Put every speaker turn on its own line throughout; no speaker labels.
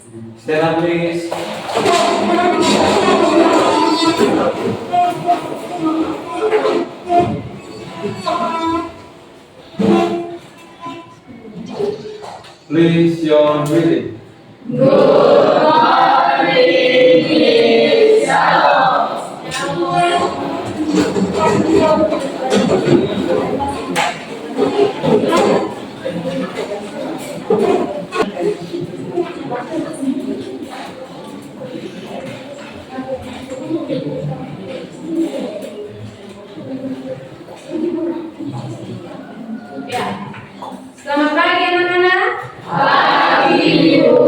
Stand up, please. Please, your breathing.
Good morning, please. Ya. Selamat pagi anak-anak. Pagi, Ibu.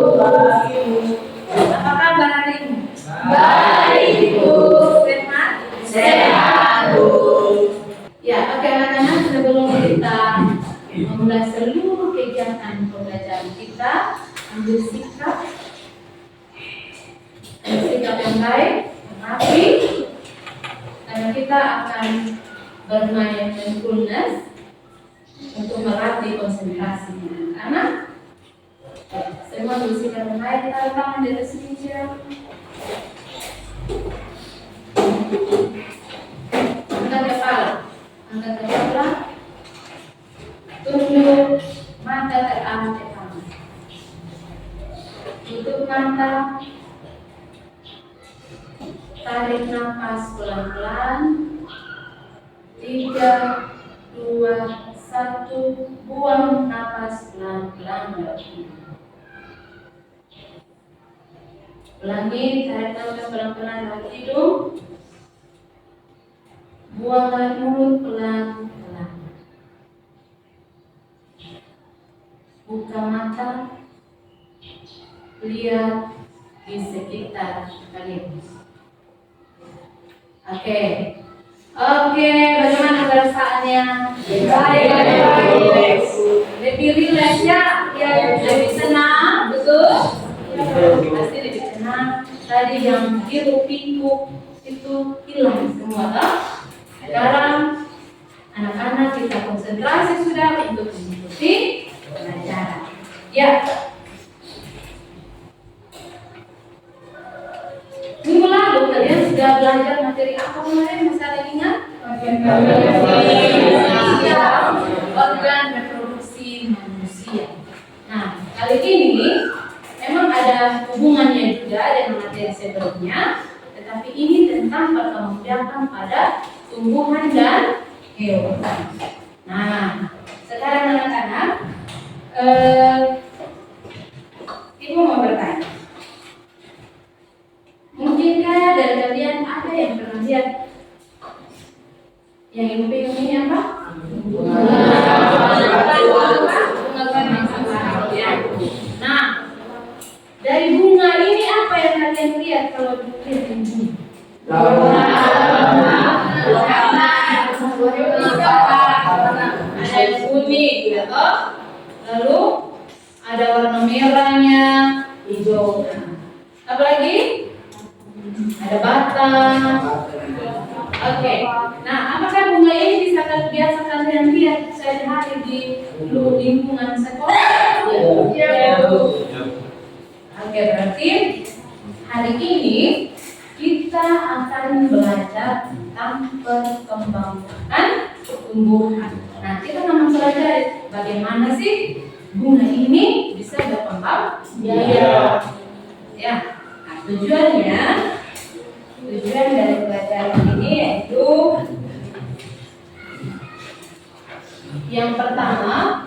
Apa kabar hari ini? Baik, Ibu. Sehat? Sehat, Bu. Ya, oke anak-anak, sebelum kita memulai seluruh kegiatan pembelajaran kita, ambil sikap yang baik, yang rapi, karena kita akan bermain mindfulness untuk melatih konsentrasi anak-anak. Semua bersikap yang baik, taruh tangan di atas meja. Angkat kepala, tunduk, mata terarah ke kanan. Tutup mata, tarik nafas pelan-pelan. 3, 2, 1, buang nafas pelan-pelan lewat hidung. Ulangi, tarik nafas pelan-pelan lewat hidung. Buang lewat mulut pelan-pelan. Buka mata, lihat di sekitar kalian. Oke, bagaimana perasaannya? Baik. Lebih rileks ya? Lebih senang, betul? Pasti lebih senang. Tadi yang hiruk-pikuk itu hilang semua, toh? Sekarang anak-anak kita konsentrasi sudah untuk mengikuti pelajaran. Ya. Minggu lalu kalian sudah belajar materi apa kemarin? Masih ada ingat? Organ reproduksi manusia. Nah, kali ini memang ada hubungannya juga dengan materi sebelumnya, tetapi ini tentang perkembangan pada tumbuhan dan hewan. Nah, sekarang anak-anak, Ibu mau bertanya. Mungkinkah dari kalian ada yang pernah lihat yang Ibu pegang ini apa? Bunga. Nah, dari bunga ini apa yang kalian lihat kalau lihat ini? Ada yang kuning, gitu. Lalu ada warna merahnya, hijau. Apa lagi? Ada batang. Oke. Nah, apakah bunga ini bisa biasa kalian lihat sehari-hari di lingkungan sekolah? Ya. Oke, berarti hari ini kita akan belajar tentang perkembangan tumbuhan. Nah, kita akan mempelajari bagaimana sih bunga ini bisa berkembang. Ya. Nah, tujuan dari pelajaran ini yaitu yang pertama,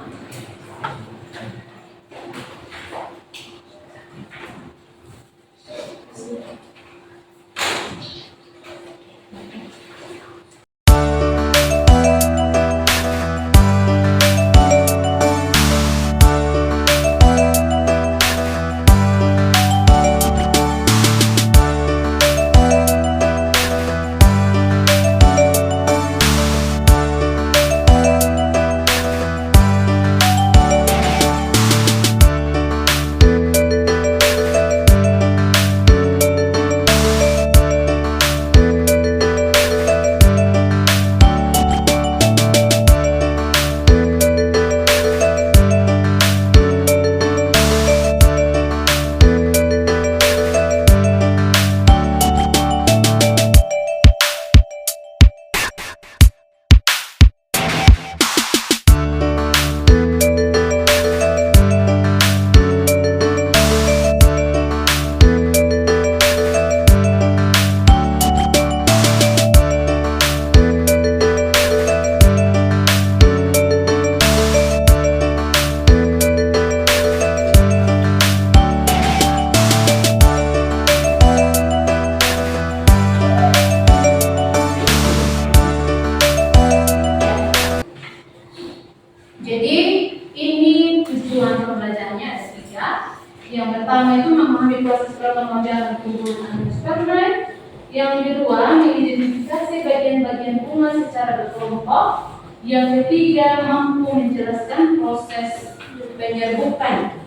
Yang pertama itu memahami proses perkembangan tumbuhan angiospermae. Yang kedua, mengidentifikasi bagian-bagian bunga secara berkelompok. Yang ketiga, mampu menjelaskan proses penyerbukan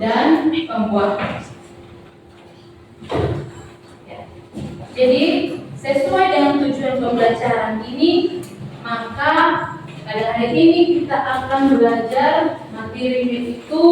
dan pembuahan. Ya. Jadi sesuai dengan tujuan pembelajaran ini, maka pada hari ini kita akan belajar materi itu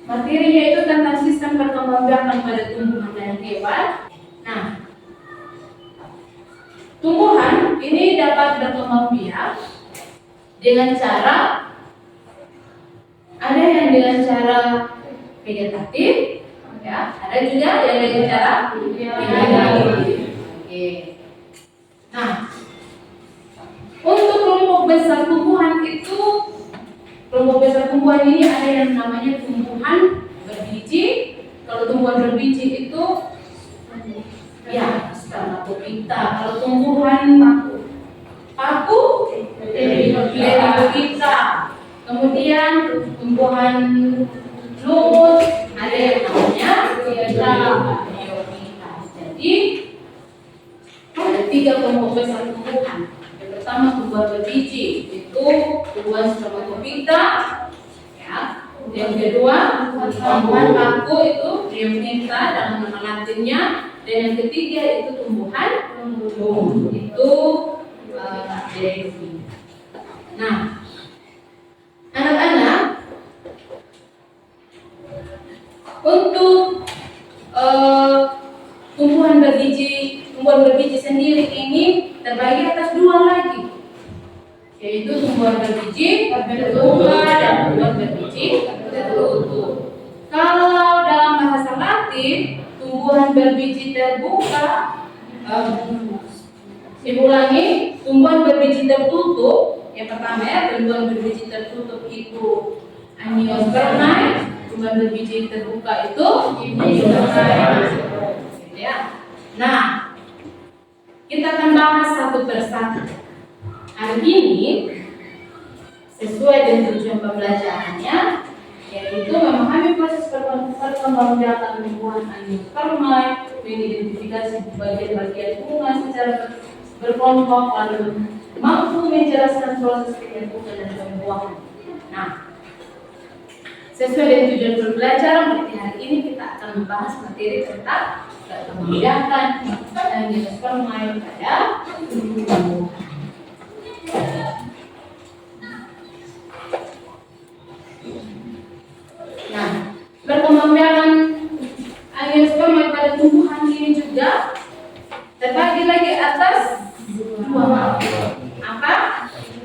materinya itu tentang sistem perkembangbiakan pada tumbuhan dan hewan. Nah, tumbuhan ini dapat berkembang biak dengan cara, ada yang dengan cara vegetatif, ya, ada juga yang dengan cara vegetatif. Oke. Nah, untuk kelompok besar tumbuhan itu, kelompok besar tumbuhan ini ada yang namanya tumbuhan berbiji. Kalau tumbuhan berbiji itu ya spermatopita. Kalau tumbuhan paku Leripita. Kemudian tumbuhan lumut ada yang namanya Biota. Jadi ada 3 kelompok besar tumbuhan. Yang pertama tumbuhan berbiji, itu tumbuhan spermatopita, ya. Yang kedua tumbuhan paku itu Biota dalam nama latinnya, dan yang ketiga itu tumbuhan lumut, itu Dendrophila. Nah, anak-anak, untuk tumbuhan berbiji sendiri ini terbagi atas 2 lagi, yaitu tumbuhan berbiji terbuka dan tumbuhan berbiji tertutup. Kalau dalam bahasa Latin, tumbuhan berbiji terbuka, ulangi, tumbuhan berbiji tertutup. Yang pertama ya, tumbuhan berbiji tertutup itu angiospermae, tumbuhan berbiji terbuka itu ya. Nah, kita akan bahas satu persatu. Hari ini sesuai dengan tujuan pembelajarannya, yaitu memahami proses perkembangbiakan tumbuhan angiospermae, mengidentifikasi bagian-bagian bunga secara berkelompok, lalu mampu menjelaskan proses penyerbukan dan pembuahan. Nah, sesuai dengan tujuan pembelajaran berarti hari ini kita akan membahas materi tentang perkembangbiakan angiospermae pada tumbuhan. Nah, perkembangbiakan angiospermae pada tumbuhan ini juga terbagi lagi atas 2 apa?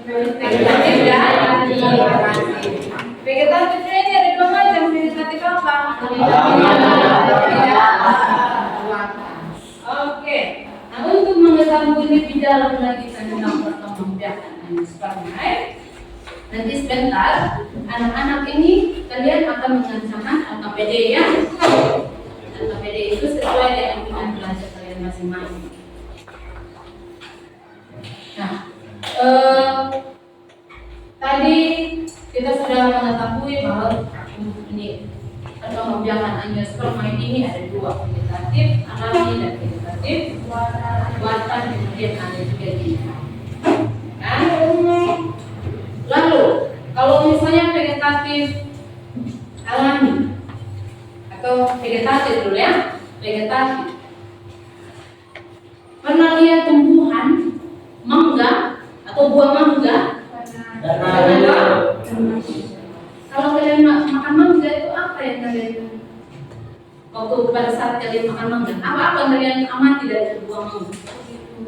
Vegetatif dan vegetatif. Vegetatifnya ini ada 2 macam. Vegetatif apa? Oke. Nah, untuk mengetahui lebih dalam lagi tentang perkembangbiakan angiospermae, nanti sebentar anak-anak ini kalian akan mengerjakan LKPD ya. LKPD itu sesuai dengan bidang belajar kalian masing-masing. Nah, tadi kita sudah mengetahui bahwa ini perkembangbiakan angiospermae ini ada 2, vegetatif alami dan vegetatif buatan, kemudian ada juga dinamik. Kan? Lalu, kalau misalnya vegetatif alami atau vegetatif dulu ya, vegetatif. Pernah lihat tumbuhan mangga atau buah mangga? Kalau kalian makan mangga itu apa yang kalian waktu pada saat kalian makan mangga? Apa kalian amati dari buah mangga?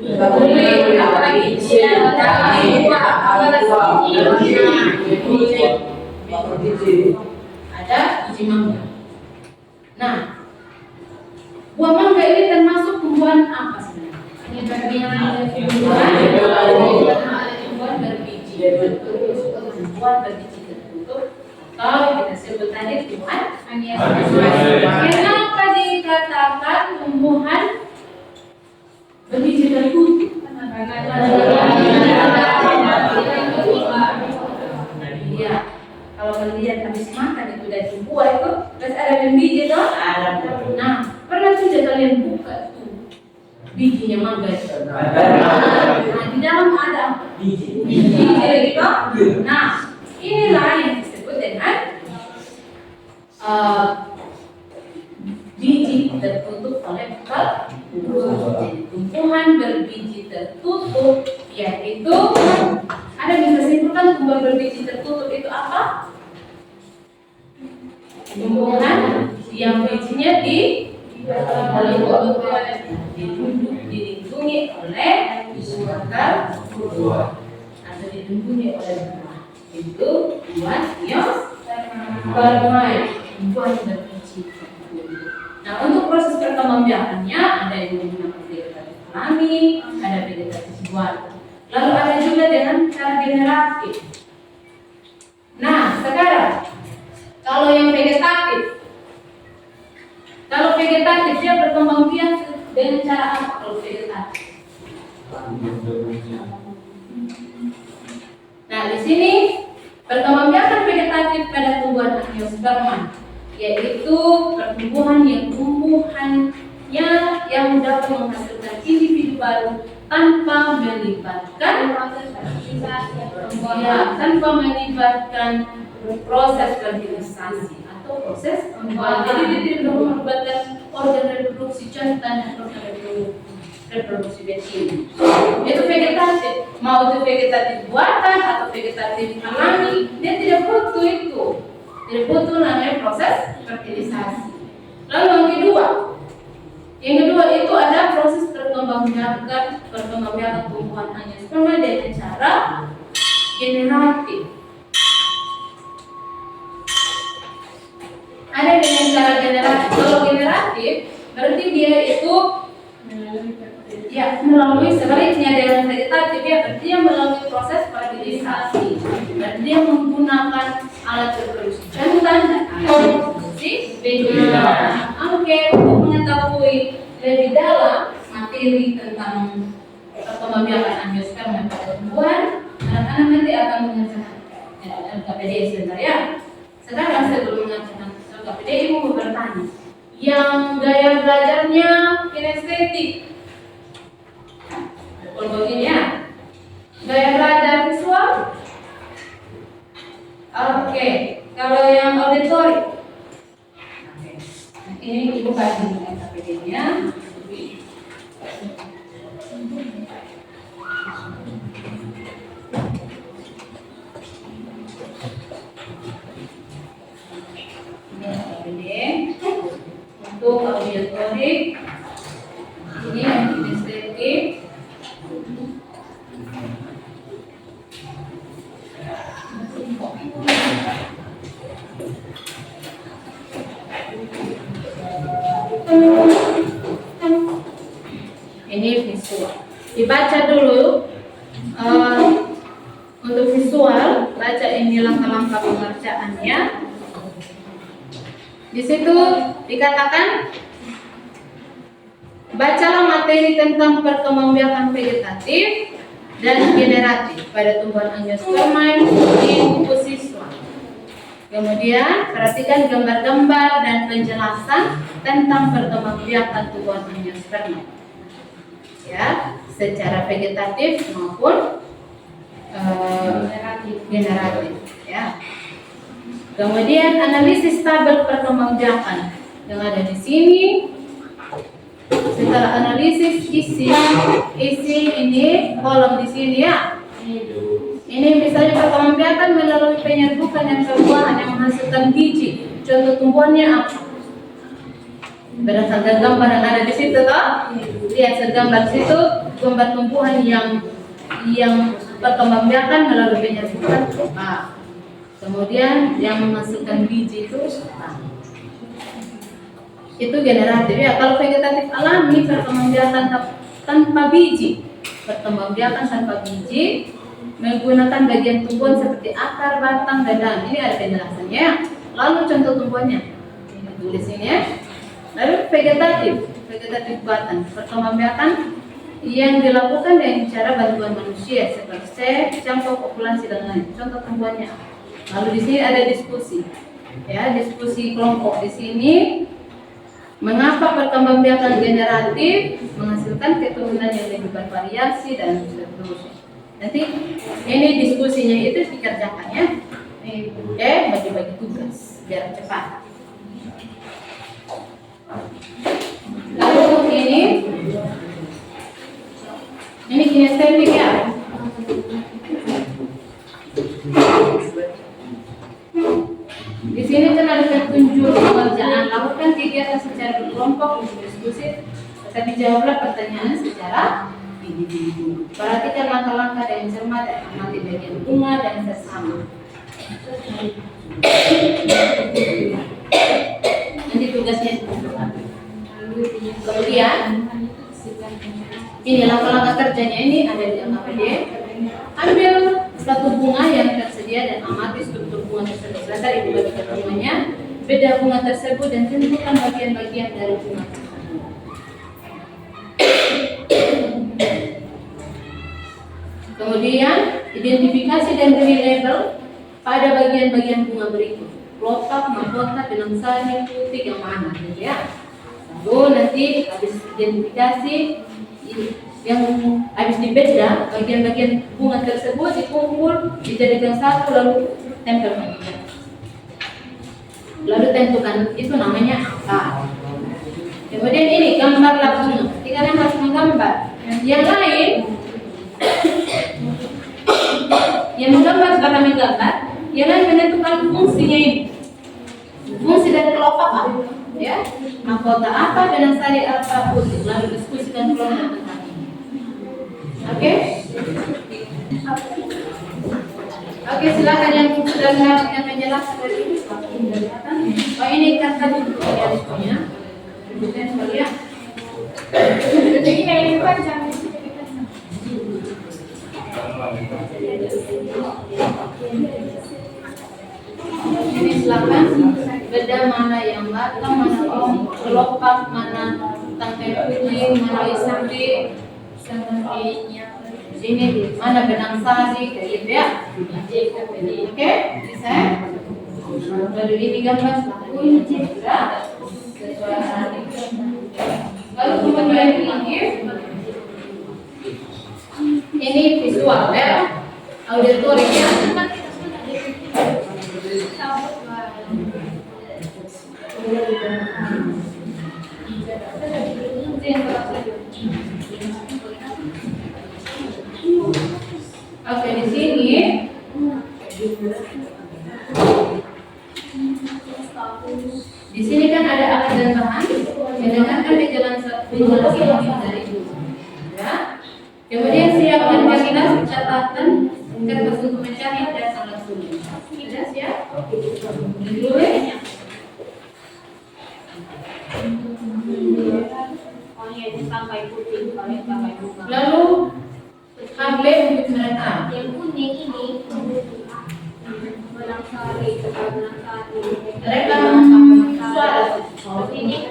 Kulit, apa lagi? Ada biji mangga. Nah, tumbuhan apa sebenarnya? Tumbuhan berbiji tertutup. Kalau kita sebut tadi tumbuhan, kenapa dikatakan tumbuhan berbiji tertutup? Iya. Kalau kalian habis makan itu dari buah itu, terus ada biji toh? Nah, pernah sudah kalian buka tuh bijinya mangga itu? Nah, di dalam ada biji gitu. Nah, inilah yang disebut dengan biji tertutup oleh tumbuhan berbiji tertutup, yaitu ada bisa simpulkan tumbuhan berbiji tertutup itu apa? Tumbuhan yang bijinya dilindungi oleh suatu buah atau dilindungi oleh buah. Itu buah Neospermae, tumbuhan berbiji tertutup. Nah, untuk proses perkembangbiakannya ada yang menggunakan vegetatif alami, ada vegetatif buatan. Lalu ada juga dengan cara generatif. Nah, sekarang kalau yang vegetatif dia berkembang biak dengan cara apa kalau vegetatif? Nah, di sini perkembangbiakan vegetatif pada tumbuhan Angiospermae, yaitu pertumbuhan yang dapat menghasilkan individu baru tanpa melibatkan proses fertilisasi atau proses pembuahan. Jadi dia tidak melibatkan organ reproduksi jantan dan organ reproduksi betina. Itu vegetatif. Mau itu vegetatif buatan atau vegetatif alami, dia tidak butuh itu. Tidak butuh namanya proses fertilisasi. Lalu yang kedua itu ada proses perkembangbiakan tumbuhan Angiospermae dengan cara generatif. Ada dengan cara generatif. Kalau generatif berarti dia itu melalui sebaliknya dengan vegetatif, ya berarti dia melalui proses fertilisasi. Berarti dia menggunakan alat reproduksi jantan dan alat reproduksi betina. Oke, untuk mengetahui lebih dalam materi tentang perkembangbiakan Angiospermae pada tumbuhan, anak-anak nanti akan mengerjakan LKPD sebentar ya. Sekarang sebelum mengerjakan LKPD, ibu mau bertanya, yang gaya belajarnya kinestetik, begini ya, gaya belajar visual, oke. Kalau yang auditory, ini ibu kasih LKPD-nya. Untuk auditory, ini yang kinestetik. Ini visual. Dibaca dulu. Untuk visual, baca ini langkah-langkah pengerjaannya. Di situ dikatakan, bacalah materi tentang perkembangbiakan vegetatif dan generatif pada tumbuhan Angiospermae di buku siswa. Kemudian perhatikan gambar-gambar dan penjelasan tentang perkembangbiakan tumbuhan Angiospermae, ya, secara vegetatif maupun generatif, ya. Kemudian analisis tabel perkembangbiakan yang ada di sini. Setelah analisis isi ini kolom di sini ya. Ini misalnya perkembangbiakan melalui penyerbukan yang perbuahan yang menghasilkan biji. Contoh tumbuhannya apa? Berdasarkan gambar yang ada di situ toh. Lihat segambar situ gambar tumbuhan yang perkembangbiakan melalui penyerbukan. Kemudian yang menghasilkan biji itu Itu generatif ya. Kalau vegetatif alami perkembangbiakan tanpa biji, perkembangbiakan tanpa biji menggunakan bagian tumbuhan seperti akar, batang, dan daun. Ini ada penjelasannya. Lalu contoh tumbuhannya ini tulis ini ya. Lalu vegetatif buatan perkembangbiakan yang dilakukan dengan cara bantuan manusia seperti campur populasi dan lain. Contoh tumbuhannya. Lalu di sini ada diskusi, ya diskusi kelompok di sini. Mengapa perkembangbiakan generatif menghasilkan keturunan yang lebih bervariasi dan seterusnya. Nanti ini diskusinya itu dikerjakan ya. Bagi-bagi tugas biar cepat. Lalu ini kinestetik ya. Di sini kan ada petunjuk pekerjaan, lakukan kegiatan secara berkelompok untuk diskusi, tetapi jawablah pertanyaan secara individu. Perhatikan langkah-langkah dengan cermat dan amati bagian bunga dan sesama. Nanti tugasnya kemudian ini langkah-langkah kerjanya ini ada di AKPD. Ambil satu bunga yang tersedia dan amati struktur bunga tersebut. Dasar itu bagi ketemuannya, beda bunga tersebut dan tentukan bagian-bagian dari bunga tersebut. Kemudian identifikasi dan beri label pada bagian-bagian bunga berikut: kelopak, mahkota, benang sari, putih, yang mana, gitu ya. Lalu nanti habis identifikasi yang habis dibeda bagian-bagian bunga tersebut dikumpul dijadikan satu lalu tempel bagian. Lalu tentukan itu namanya angka. Kemudian ini gambarlah bunga. Ketika kalian harus menggambar. Yang lain yang menggambar karena menggambar, yang lain menentukan fungsinya ini. Fungsi dari kelopak apa? Ya, mahkota apa, benang sari apa, putih. Lalu diskusikan kelompok tentang ini. Oke? Oke, silakan yang sudah mendapatkan penjelasan dari ini. Oh, ini kata dulu ya responnya. Kemudian sekalian. Ini yang panjang. Ini silakan beda mana yang batang, mana kelopak, mana tangkai putih, mana isabri, ini mana benang sari, kayak gitu ya. Oke, bisa? Lalu ini gambar lalu kemudian ini visual ya, auditory ya. Oke, di sini kan ada alat dan bahan. Dengarkan penjelasan dari dulu. Ya. Kemudian siapkan imajinasi catatan kertas untuk mencari dan alat tulis. Jelas ya? Dulu ya. Lalu tablet untuk merekam.
Yang kuning ini benang sari,
Rekam suara.
ini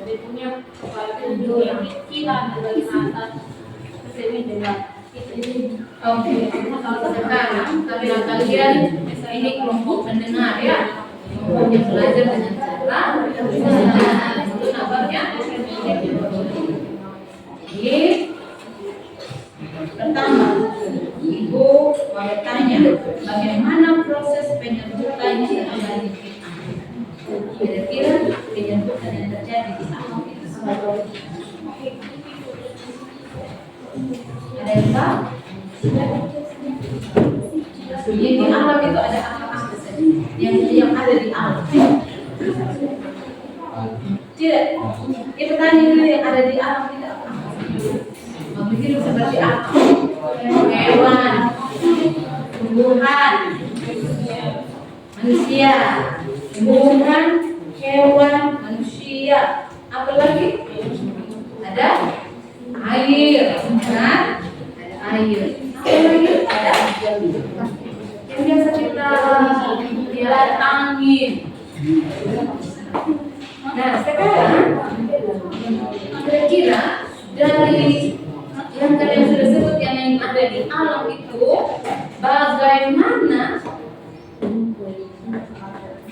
dia punya tujuh yang kecilan dari atas kesini dengan
Oke. Sekarang karena kalian ini kelompok pendengar ya, kelompok yang belajar dengan cara itu namanya. Jadi pertama, Ibu mau bertanya bagaimana proses penyerbukan yang ada di kita. Kira-kira penyerbukan yang terjadi di sana itu seperti apa? Ada yang tahu? Yang di alam itu ada apa saja? Yang ada di alam. Tidak. Itu tadi dulu yang ada di alam tidak apa? Hidup seperti apa? Hewan, tumbuhan, manusia, tumbuhan, hewan, manusia, manusia. Apa lagi? Ada air, kan? Ada air. Apa lagi? Ada yang biasa kita lihat angin. Nah, sekarang kira-kira dari yang kalian sudah sebut yang ada di alam itu, bagaimana?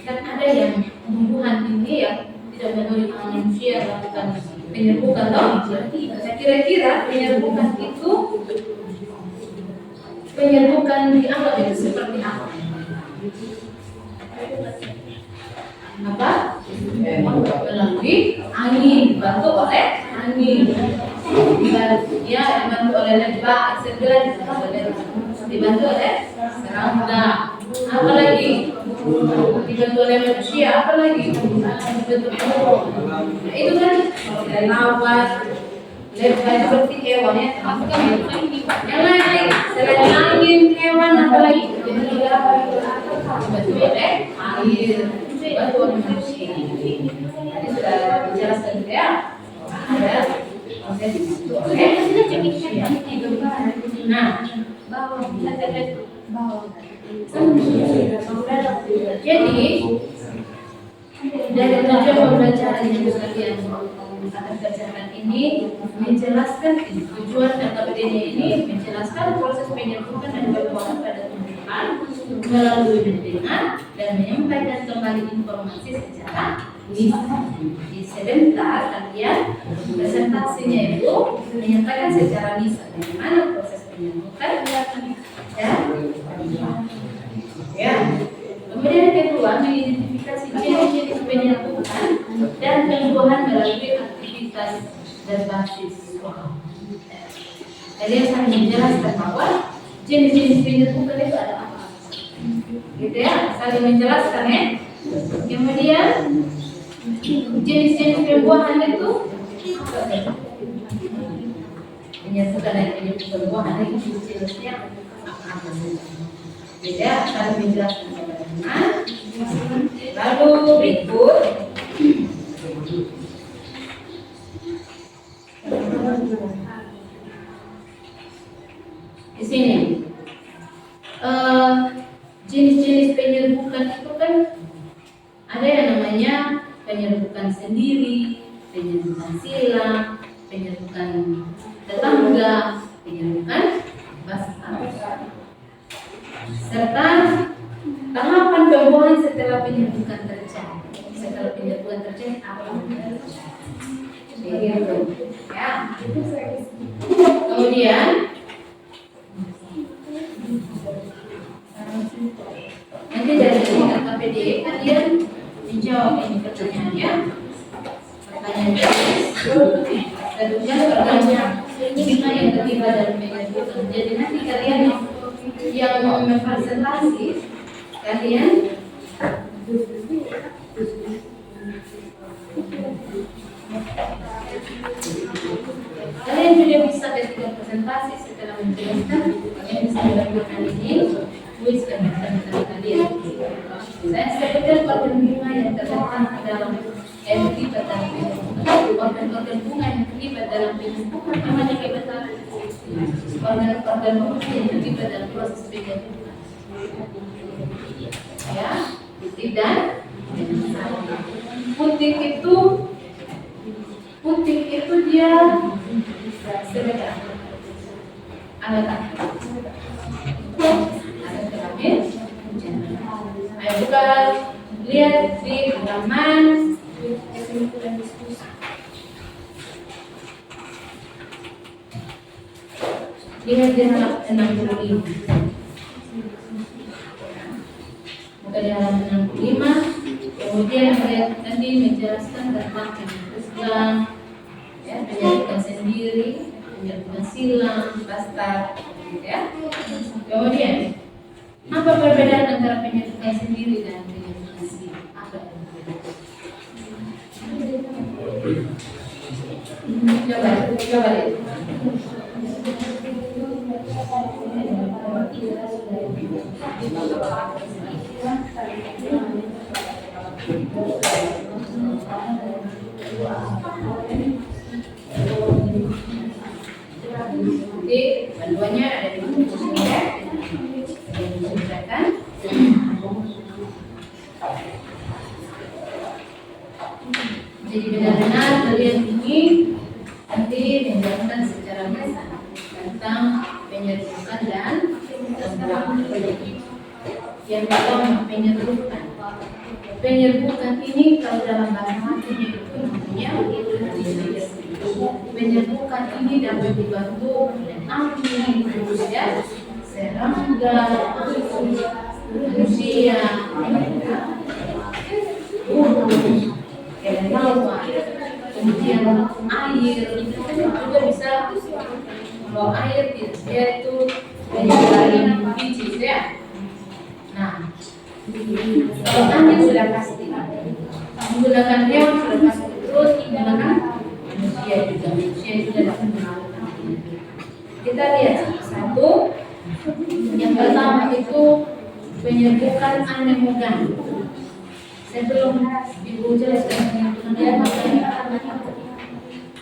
Kan ada yang tumbuhan ini yang tidak melalui manusia melakukan penyerbukan, toh? Nah, kira-kira penyerbukan di alam itu seperti apa? Apa? Melalui angin, dibantu oleh angin. Dibantu oleh lembah, dibantu oleh serangga. Apa lagi? Dibantu oleh manusia. Apa lagi? Dibantu burung. Nah, itu kan dari lawan, lembah seperti hewan ya. Yang lain selain angin, hewan apa lagi? Dibantu oleh air. Dibantu oleh manusia. Tadi sudah dijelaskan ya. Ada proses itu. Oke. Nah, jadi dari tujuan pembelajaran yang kalian akan kerjakan ini menjelaskan tujuan KPD ini menjelaskan proses penyerbukan dan pembuangan pada tumbuhan melalui mendengar dan menyampaikan kembali informasi secara lisan. Di sebentar kalian presentasinya itu menyatakan secara lisan bagaimana proses penyerbukan ya. Kemudian yang kedua, mengidentifikasi jenis-jenis penyerbukan dan tumbuhan melalui aktivitas berbasis. Kalian akan menjelaskan bahwa jenis-jenis penyerbukan itu ada apa? Gitu ya, saling menjelaskan ya. Kemudian jenis-jenis pembuahan itu apa saja? Penyerbukan dan penyerbukan buahan itu jenis-jenisnya apa saja? Beda, saling menjelaskan bagaimana. Lalu berikut di sini jenis-jenis penyerbukan itu kan ada yang namanya penyerbukan sendiri, penyerbukan silang, penyerbukan tetangga, penyerbukan basah, serta tahapan pembuahan setelah penyerbukan terjadi. Setelah penyerbukan terjadi apa? Begitu, ya. Kemudian nanti dari KPD kalian menjawab ini pertanyaannya. Pertanyaannya tentunya pertanyaan lima yang terlibat dalam penyerbukan. Jadi nanti kalian yang mau mempresentasi kalian juga bisa ketika presentasi setelah menjelaskan kalian bisa melakukan ini kuis keterangan kalian. Saya sebutkan organ bunga yang terletak dalam terlibat dalam penyerbukan. Organ-organ bunga yang terlibat dalam penyerbukan namanya kebetulan organ-organ bunga yang terlibat dalam proses penyerbukan. Ya, putih dan putih itu dia sebentar ada kelamin. Ayo buka lihat di halaman lihat di halaman 65. Buka di halaman 65. Kemudian lihat nanti menjelaskan tentang penyerbukan, ya, penyerbukan sendiri, penyerbukan silang, basta, ya. Kemudian apa perbedaan antara penyerbukan sendiri dan penyerbukan silang? Apa perbedaan? Coba lihat. benar-benar kalian ini nanti menjelaskan secara lisan tentang penyerbukan dan tentang yang pertama penyerbukan. Penyerbukan ini kalau dalam bahasa artinya itu namanya penyerbukan ini dapat dibantu oleh api, manusia, serangga, manusia, burung, kelelawar, kemudian air itu juga bisa. Kalau air dia itu menyebarin biji ya. Nah, kalau angin sudah pasti menggunakan hewan sudah pasti, terus menggunakan manusia juga dapat melakukan. Kita lihat satu, yang pertama itu penyerbukan anemogan. Sebelum ibu jelaskan penyerbukan anemogan,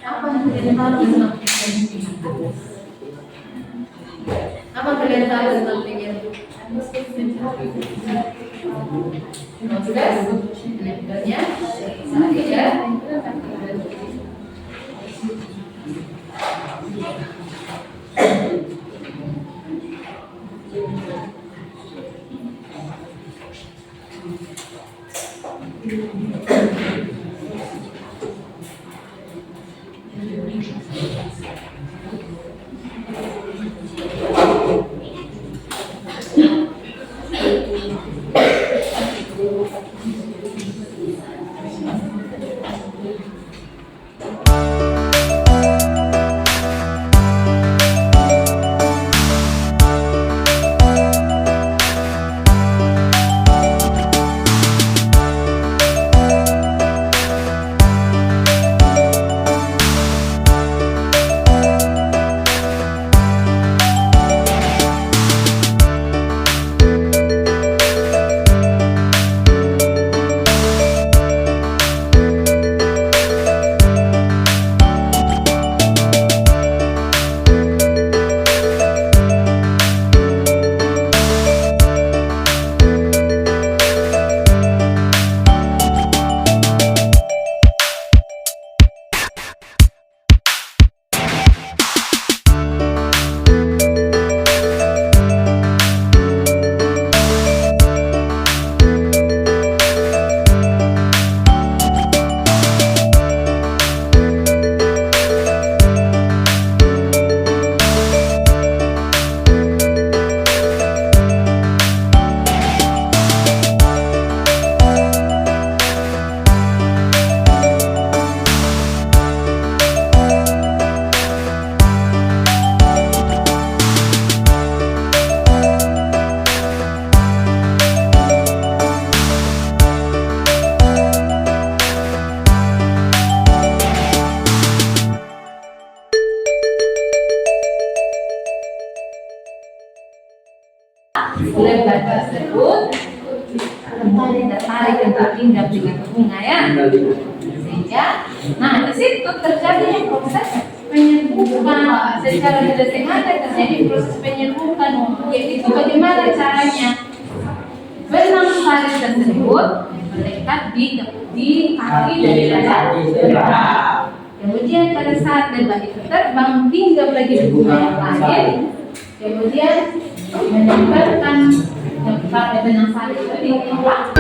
apa yang kalian tahu tentang penyerbukan? Apa kalian tahu tentang penyerbukan? Jelas, lebarnya saya. Lebar tersebut tertarik untuk hinggap dengan bunga ya, sehingga nah di situ terjadi proses penyerbukan secara tidak sengaja, terjadi proses penyerbukan, yaitu bagaimana caranya benang sari tersebut melekat di kaki dari lebah. Kemudian pada saat lebah itu terbang hinggap lagi di bunga yang lain, kemudian menempelkan benang sari itu di tempat.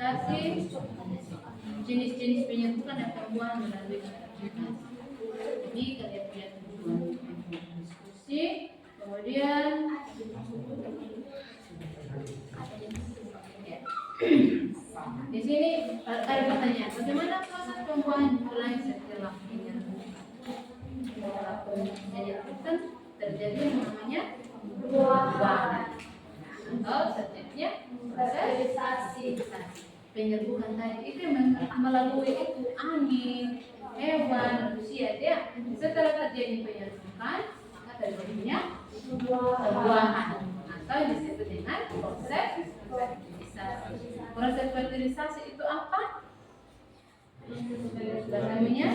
presentasi jenis-jenis penyerbukan dan pembuahan melalui presentasi. Jadi kalian punya kebutuhan diskusi, kemudian di sini ada pertanyaan, bagaimana proses pembuahan dimulai setelah penyerbukan terjadi yang namanya pembuahan atau stepnya sterilisasi. Penyerbukan tadi itu melalui itu angin, hewan, manusia ya. Setelah terjadi penyerbukan, maka terjadinya pembuahan atau disebut dengan proses fertilisasi. Proses fertilisasi itu apa? Namanya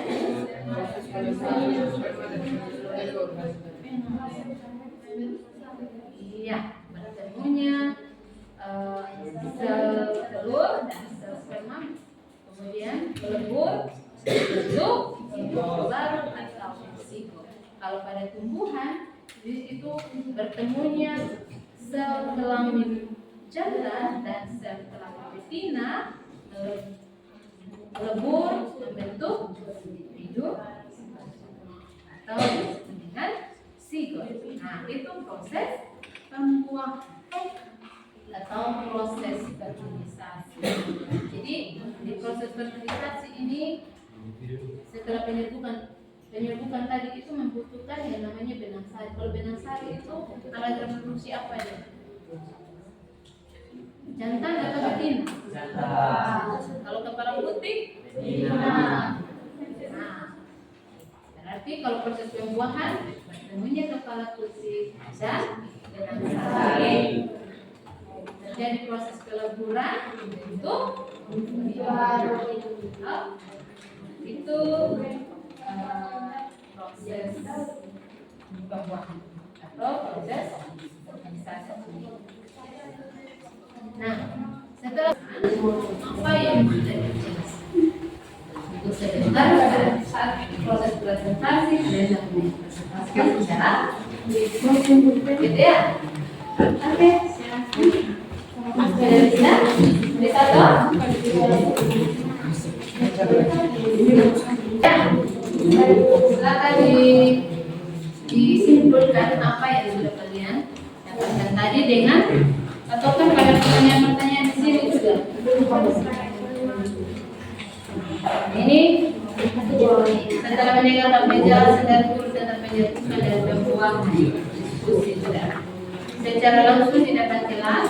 iya, bertemunya sel telur dan sel sperma kemudian melebur bentuk baru atau zigot. Kalau pada tumbuhan itu bertemunya sel kelamin jantan dan sel kelamin betina melebur membentuk individu atau dengan zigot. Nah, itu proses pembuahan atau proses fertilisasi. Jadi di proses fertilisasi ini setelah penyerbukan tadi itu membutuhkan yang namanya benang sari. Kalau benang sari itu alat reproduksi apa ya? Jantan atau betina? Jantan. Kalau kepala putih? Betina. Nah, berarti kalau proses pembuahan bertemunya kepala putih dan benang sari. Terjadi proses peleburan untuk itu proses pembuahan atau proses fertilisasi. Nah, setelah apa yang sudah dijelaskan untuk sebentar saat proses presentasi sudah dipresentasikan secara gitu ya. Oke, bisa toh? Silakan disimpulkan apa yang sudah kalian dapatkan tadi dengan atau kan pada pertanyaan-pertanyaan di sini juga. Ini setelah mendengarkan penjelasan dan tulis tentang penyerbukan dan pembuahan diskusi sudah. Secara langsung di depan kelas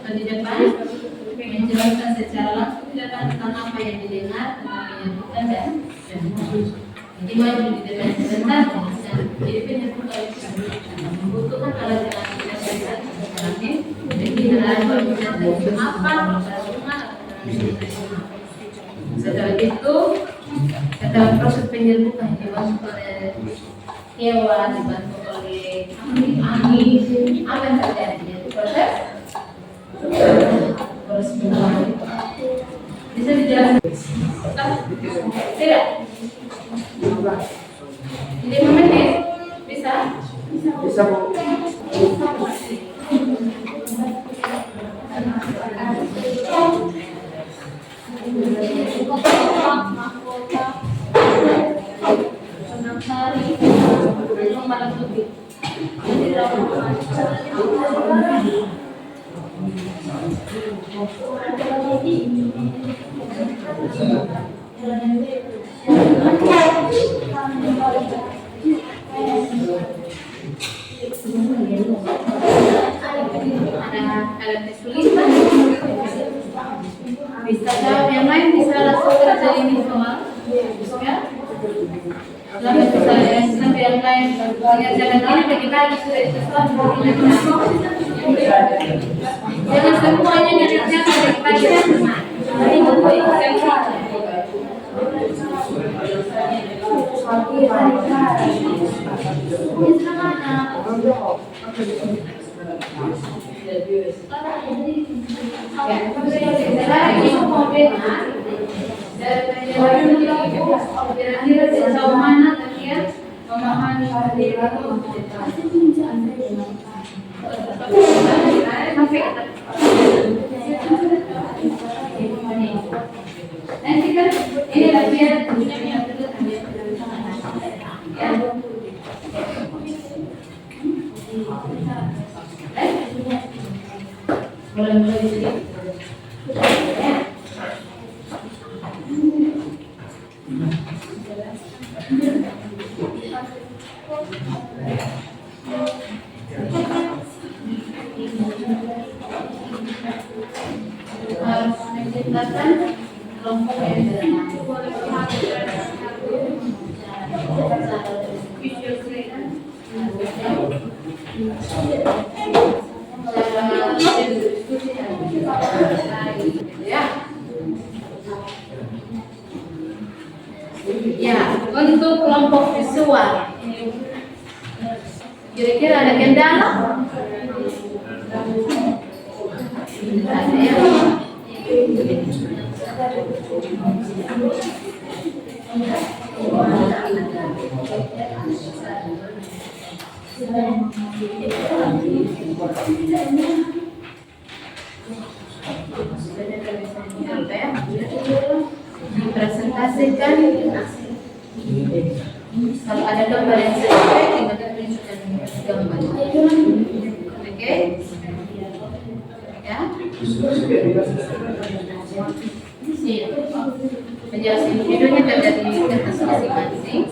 atau di depan menjelaskan secara langsung di depan tentang apa yang didengar tentang penyerbukan dan pembuahan. Jadi maju di depan sebentar dan jadi penyerbukan itu membutuhkan alat yang tidak biasa seperti alat pembuatan apa pertarungan setelah itu setelah proses penyerbukan dibantu oleh hewan dibantu oleh angin apa yang terjadi yaitu proses pembuahan. Bisa dijelaskan? Tidak? 5 menit? Bisa?
Bisa Bu.
Ada tes tulisan, bisa jawab yang lain, bisa langsung kerja ini soal, ya. Sampai yang lain mengerjakan ini bagi-bagi sudah disesuaikan. Jangan semuanya dikerjakan bagi-bagi. Kira-kira sejauh mana kalian memahami Nanti kan ini bagian ya. Mulai di sini. Ya. Menciptakan kelompok yang ya, untuk kelompok visual kira-kira ada kendala? Ada ya? Dipresentasikan. Kalau ada gambar yang sesuai, tinggal ditunjukkan gambar. Oke? Ya? Penjelasan videonya ada di kertas masing-masing.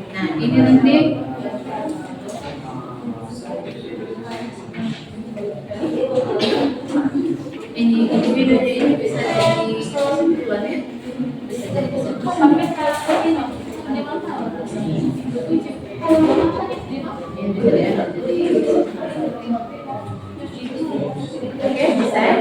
Nah, ini nanti video ini bisa jadi kesimpulan ya, bisa jadi kesimpulan sampai sekarang ini oke, bisa ya?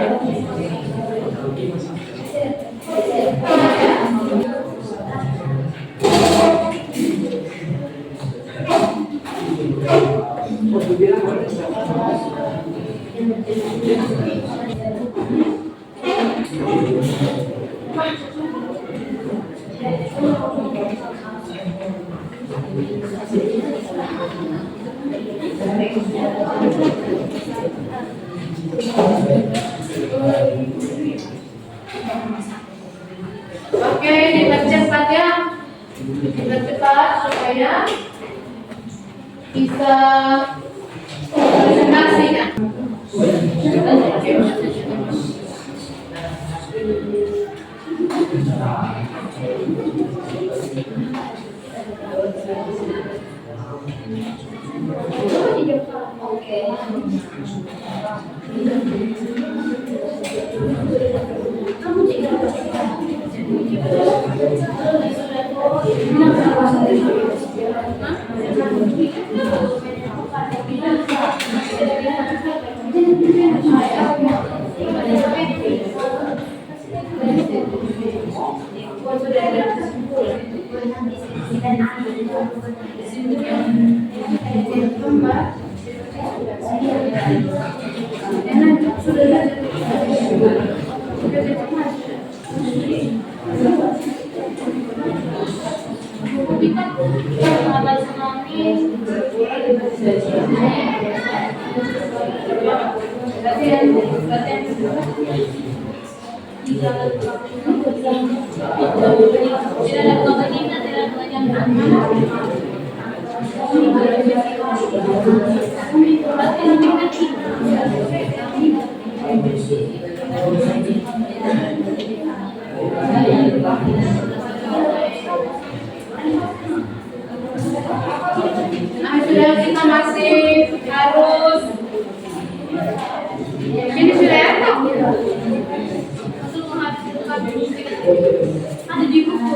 Oke, dipercepat ya, dipercepat supaya bisa presentasi kan. Sudah kita masih harus ini sudah ada di buku.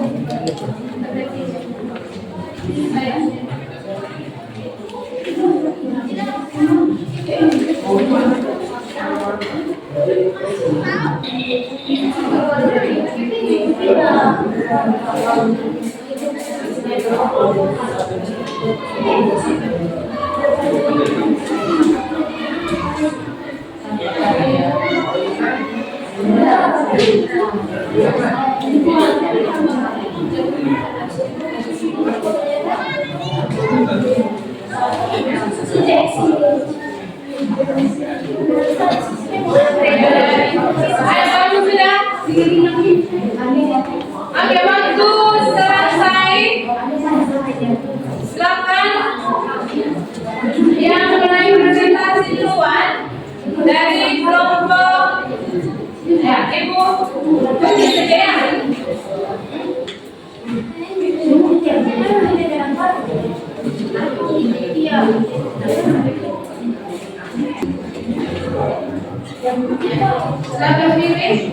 Silakan pilih.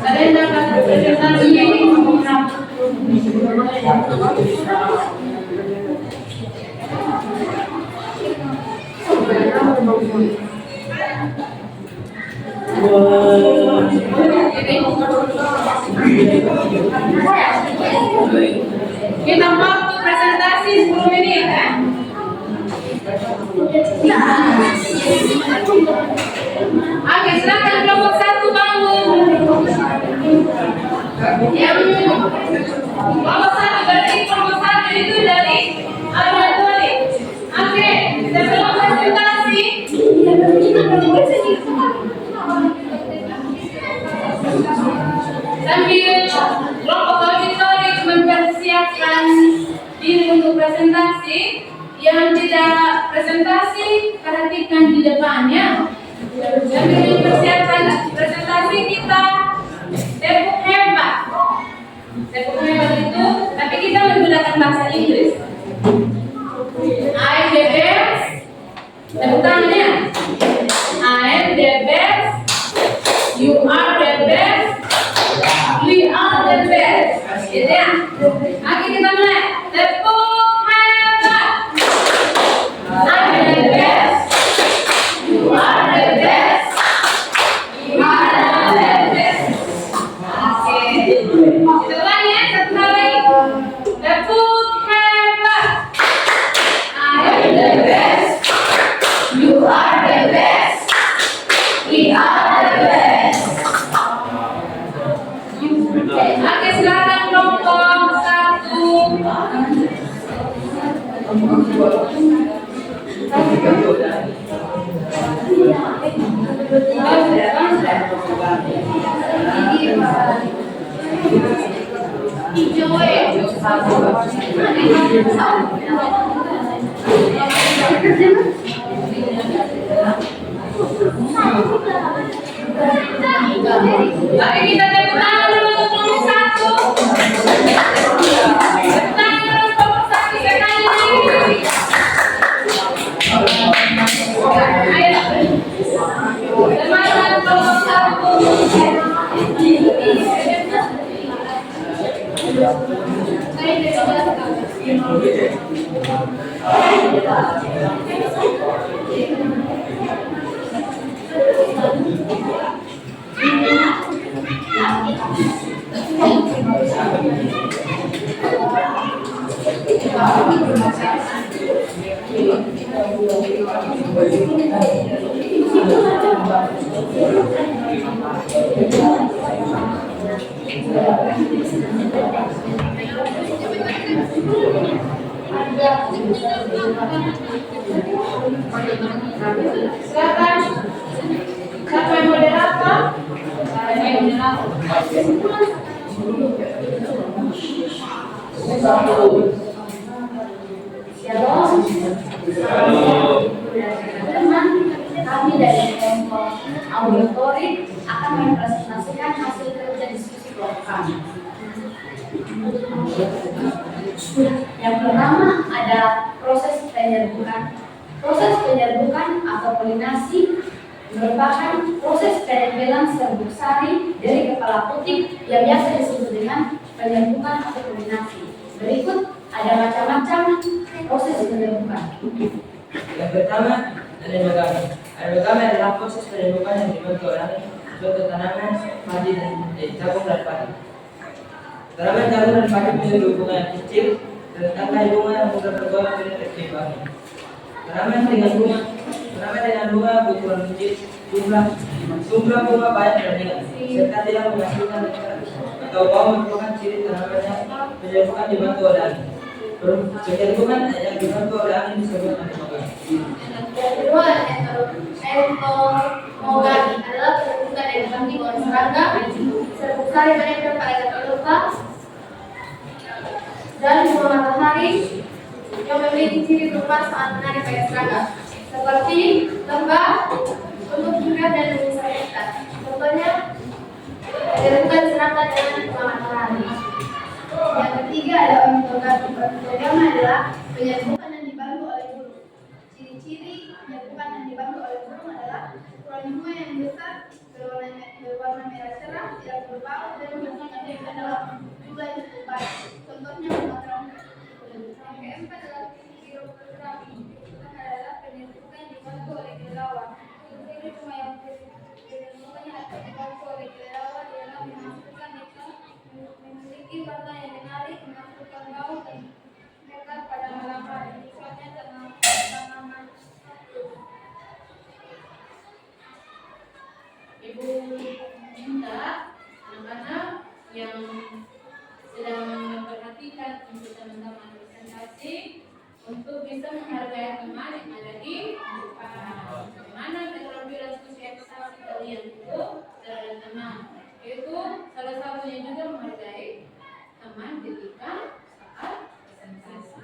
Ada yang dapat presentasi ini? Kita waktu presentasi 10 menit ya. Oke, silakan kelompok 1 bangun. Yang kelompok 1 berarti kelompok 1 itu dari Al-Maduri. Oke, sebelum presentasi sambil kelompok auditori mempersiapkan diri untuk presentasi. Yang tidak presentasi, perhatikan di depannya. Sambil mempersiapkan presentasi kita tepuk hebat. Tepuk hebat itu, tapi kita menggunakan bahasa Inggris. I am the best. Tepuk tangannya. I am the best. You are the best. We are the best. Gitu ya. Oke, kita mulai. Tepuk hebat. I'm the best. You are the best. You are the best. Oke. Kita ulangi ya, satu kali lagi. Tepuk hebat. I am the best. You are the best. We are the best. Oke, silakan kelompok 1. Tapi kita tepuk tangan dulu untuk kelompok 1. Tepuk tangan dulu untuk kelompok 1 sekali lagi. Ayo. Semangat kelompok Silakan. Siapa yang moderator? Saya yang moderator. Shalom. Teman, kami dari kelompok auditori akan mempresentasikan hasil kerja diskusi kelompok kami. Yang pertama ada proses penyerbukan. Proses penyerbukan atau polinasi merupakan proses penempelan serbuk sari dari kepala putik yang biasa disebut dengan penyerbukan atau polinasi. Berikut ada macam-macam proses penyerbukan.
Yang pertama, aerogami. Aerogami adalah proses penyerbukan yang dibantu oleh suatu tanaman, padi dan jagung dan padi. Tanaman jagung dan padi punya hubungan yang kecil dan tangkai bunga yang mudah bergolak dengan tertimbangi. Tanaman dengan bunga berukuran kecil, jumlah bunga banyak dan ringan, serta tidak menghasilkan nektar atau bau merupakan ciri tanaman yang penyerbukan dibantu oleh angin. Penyerbukan yang dibantu oleh angin disebut aerogami.
Yang kedua, entomologi adalah penyerbukan yang dibantu oleh serangga, serbuk sari menempel pada katilofa dan bunga matahari yang memiliki ciri berupa saat menarik pada serangga, seperti lembah, untuk juga dan menyesuaikan. Contohnya, dilakukan serangga dengan pengamalan. Yang ketiga adalah monogami adalah penyerbukan yang dibantu oleh burung. Ciri-ciri penyerbukan yang dibantu oleh burung adalah ukuran bunga yang besar, berwarna merah cerah, tidak berbau, dan menghasilkan dalam jumlah yang cukup banyak. Contohnya bunga terang. Yang keempat adalah pirogrami. Adalah penyerbukan dibantu oleh kelelawar. Ciri bunga yang penyerbukannya akan dibantu oleh kelelawar ialah menghasilkan nektar, memiliki warna yang menarik, menghasilkan bau dan nektar pada malam hari. Misalnya tanaman.
Ibu minta anak-anak yang sedang memperhatikan untuk teman-teman presentasi untuk bisa menghargai teman yang ada di depan. Bagaimana keterampilan sosialisasi kalian itu terhadap teman? Itu salah satunya juga menghargai teman ketika saat presentasi.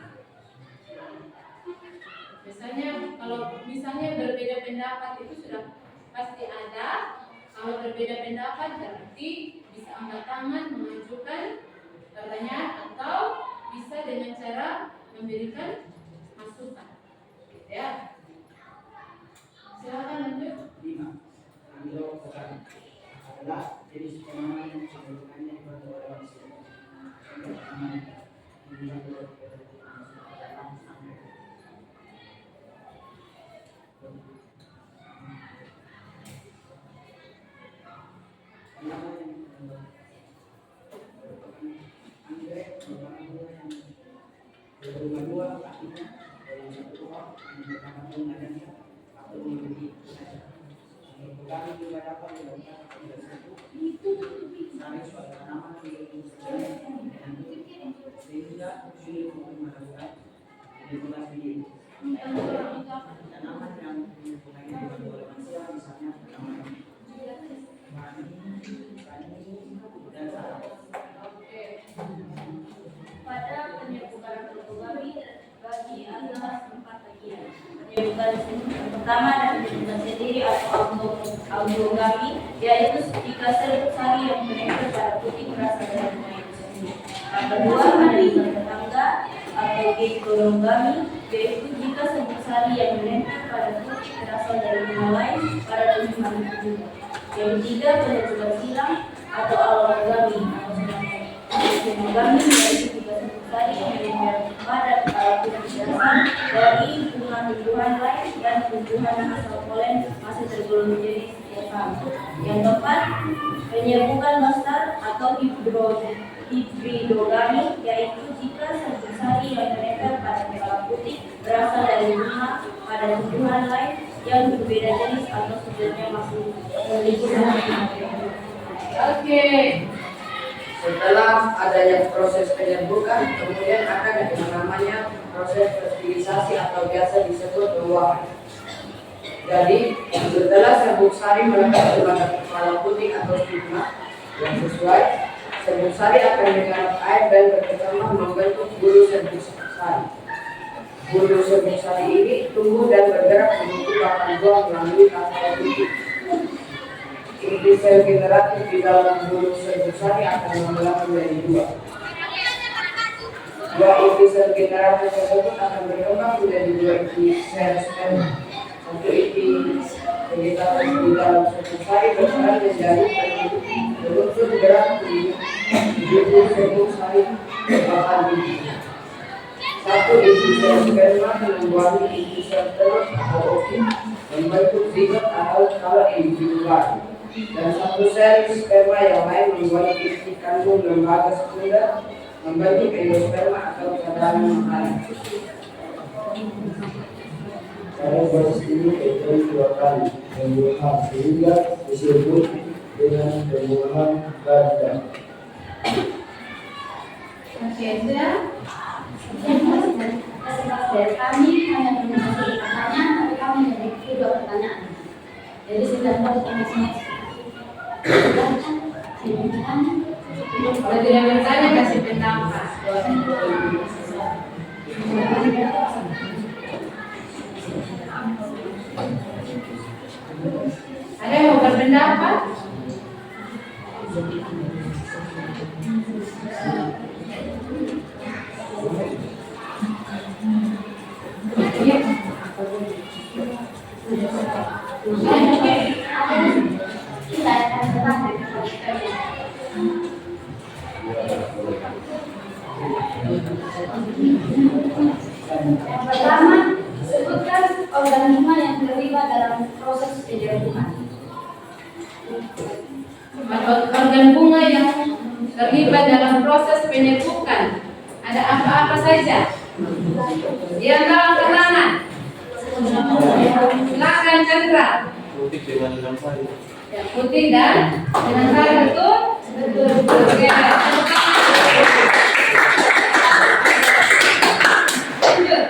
Kalau misalnya berbeda pendapat itu sudah pasti ada. Kalau berbeda pendapat berarti bisa angkat tangan mengajukan pertanyaan atau bisa dengan cara memberikan masukan. Ya. Silakan lanjut.
5. Anglokan adalah jenis penanaman yang sebelumnya dibantu oleh manusia. Contoh tanaman ini anggrek merupakan bunga yang berbunga dua artinya dalam satu pohon merupakan bunga ganda atau bunga biji saja. Kami juga dapat dilakukan apabila satu saling suatu tanaman memiliki sehingga sulit untuk melakukan manipulasi biji. Tanaman yang mempunyai dibantu oleh manusia misalnya tanaman dan sarap.
Pada penyerbukan monogami bagi adalah 4 bagian. Penyerbukan yang pertama adalah penyerbukan sendiri atau autogami, yaitu jika sel sari yang menempel pada putih berasal dari bunga itu sendiri. Yang kedua adalah tetangga atau heterogami, yaitu jika sel sari yang menempel pada putih berasal dari bunga lain pada tumbuhan itu juga. Yang ketiga penyerbukan silang atau alogami monogami, yaitu jika satu sari yang menempel pada putih dasar dari tumbuhan lain dan tumbuhan asal polen masih tergolong jenis yang sama. Yang keempat penyerbukan mastar atau hibridogami, yaitu jika satu sari yang menempel pada kepala putih berasal dari bunga pada tumbuhan lain yang berbeda jenis atau sebenarnya masih memiliki sama.
Oke.
Setelah adanya proses penyerbukan, kemudian akan ada yang namanya proses fertilisasi atau biasa disebut perubahan. Jadi, setelah serbuk sari melekat pada kepala putih atau stigma yang sesuai, serbuk sari akan menyerap air dan bersama membentuk bulu serbuk sari. Bulu serbuk sari ini tumbuh dan bergerak menuju batang buah melalui rantai putih. Inti sel generatif di dalam bulu serbuk sari akan membelah menjadi dua. Dua inti sel generatif tersebut akan berkembang menjadi dua inti sel sperma. Satu inti vegetatif di dalam serbuk sari berperan menjadi berunsur gerak di bulu serbuk sari bahkan biji. Satu inti sel sperma membuat inti sel telur atau ovum membentuk zigot atau skala individual. Dan satu sel sperma yang lain membuat inti kandung lembaga sekunder membentuk endosperma atau cadangan makanan.
Pada proses ini terjadi dua kali pembuahan sehingga disebut dengan pembuahan ganda.
Oke, sudah.
Kami hanya menjadi pertanyaan, tapi kami memiliki 2 pertanyaan. Jadi sudah dapat masing-masing.
Kalau tidak bertanya kasih pendapat. pendapat?
Yang pertama, sebutkan organisme yang terlibat dalam proses penyerbukan.
Organ bunga yang terlibat dalam proses penyerbukan ada apa-apa saja? Di antara kalangan. Silakan Chandra.
Putih dengan enam sari.
Ya, putih dan dengan sari, betul? Betul. Oke. Lanjut.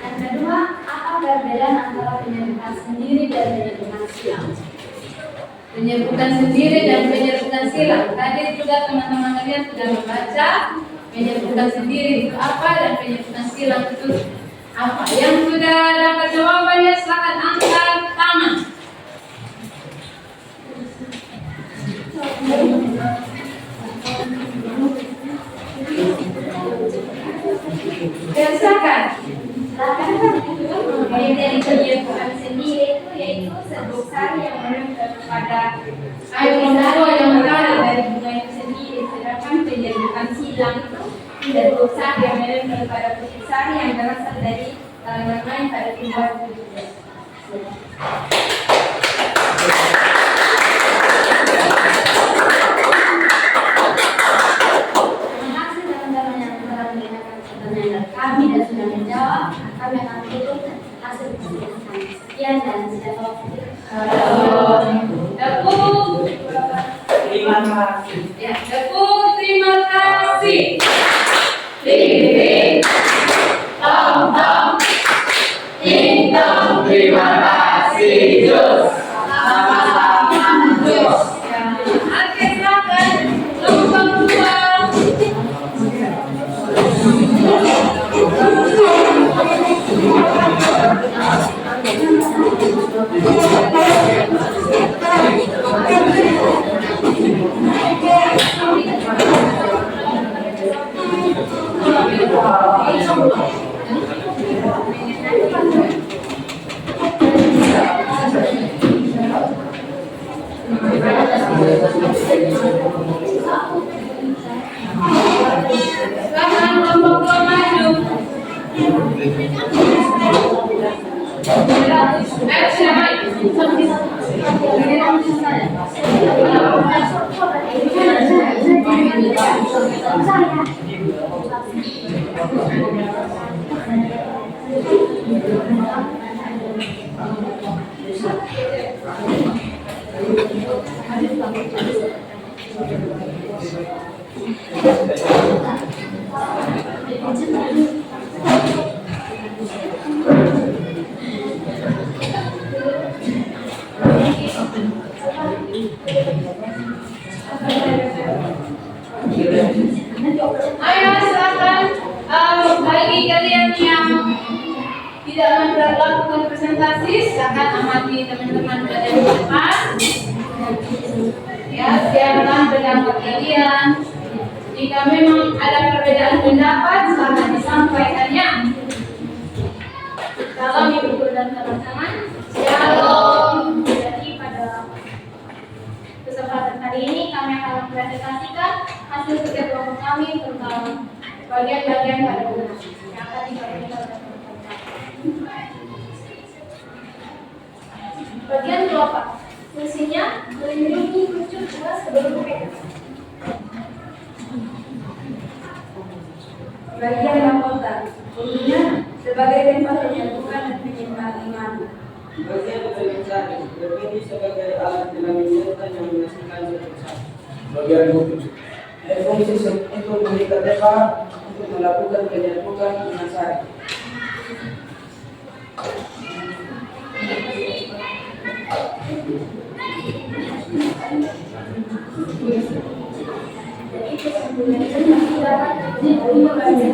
Yang kedua, apa perbedaan antara penyerbukan sendiri dan penyerbukan silang?
Penyerbukan sendiri dan penyerbukan silang. Tadi juga teman-teman kalian sudah membaca penyerbukan sendiri itu apa dan penyerbukan silang itu apa. Yang sudah dapat jawabannya silakan angkat tangan. Biasakan.
Yang dari penyerbukan sendiri itu yaitu serbuk sari yang menempel pada
Ayo kelompok yang berada
dari bunga itu sendiri, sedangkan penyerbukan silang itu serbuk sari yang menempel pada putih sari yang berasal dari tanaman lain pada tumbuhan itu. Terima kasih teman-teman yang telah mendengarkan pertanyaan kami dan sudah menjawab. Kami akan tutup hasil pertanyaan kami. Sekian dan selamat.
Tepuk.
Terima kasih.
Ya, tepuk. Terima kasih. Ding, tom tom. Ding dong. Terima kasih. Jus. Sama-sama. Jus. Oke, silakan. Lompat dua. Silakan kelompok dua maju. Ayo silakan bagi kalian yang tidak melakukan presentasi silakan amati teman-teman kalian di depan. Ya, siapkan pendapat kalian. Jika memang ada perbedaan pendapat silakan disampaikannya.
Salam ibu dan teman-teman.
Shalom.
Jadi pada kesempatan kali ini kami akan mempresentasikan hasil kerja kelompok kami tentang bagian-bagian pada bunga yang akan dibagi pada kelompok. Bagian kelopak. Fungsinya melindungi kucur bunga sebelum memegang. Bagian mahkota. Fungsinya sebagai tempat penyerbukan dan penyimpan iman.
Bagian organisasi berfungsi sebagai alat dalam menyesuaikan yang menghasilkan satu.
Bagian putih.
Berfungsi untuk mengikat lebar untuk melakukan penyerbukan dengan sari.
Itu sebenarnya dapat dilakukan dari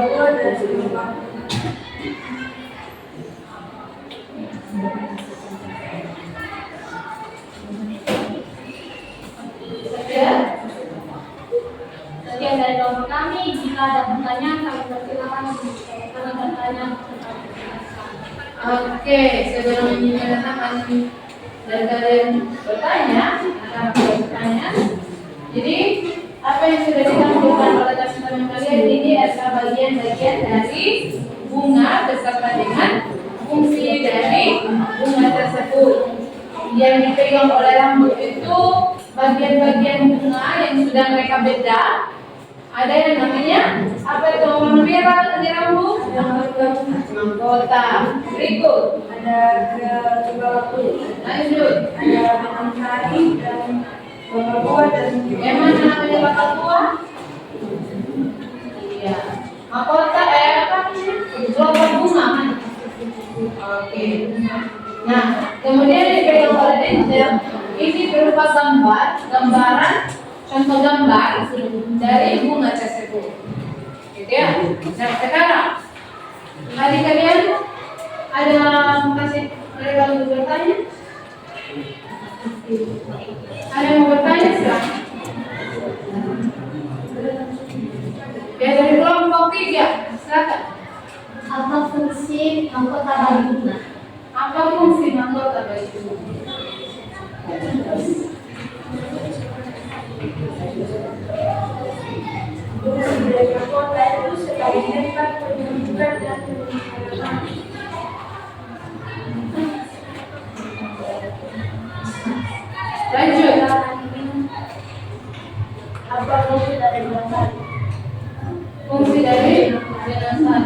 buah dan sebuah
Sekian dari kelompok kami. Jika ada pertanyaan, kami persilakan kami bertanya. Oke, sebelum menyatakan dan kalian bertanya, akan bertanya. Jadi, apa yang sudah ditampilkan oleh teman-teman kalian ini adalah bagian-bagian dari bunga beserta dengan fungsi dari bunga tersebut. Yang dipegang oleh rambut itu bagian-bagian bunga yang sudah mereka beda. Ada yang namanya apa itu warna merah di rambut? Mahkota. Berikut
ada kepala kulit,
lanjut.
ada benang sari dan bakal buah dan
Yang mana namanya bakal buah? Iya. Mahkota apa namanya? Kelompok bunga kan? Oke. Nah, kemudian dipegang oleh Angel, ini berupa gambaran, contoh gambar dari bunga tersebut. Gitu ya. Nah, sekarang tadi kalian ada kasih mereka untuk bertanya? Ada yang mau bertanya silahkan. Ya dari kelompok 3, silakan.
apa fungsi mahkota bagi bunga?
Apa fungsi mahkota bagi bunga?
Fungsi dari mahkota itu sebagai tempat penunjukan dan penunjukan.
Lanjut.
Apa fungsi dari mahkota?
Fungsi dari jenazah.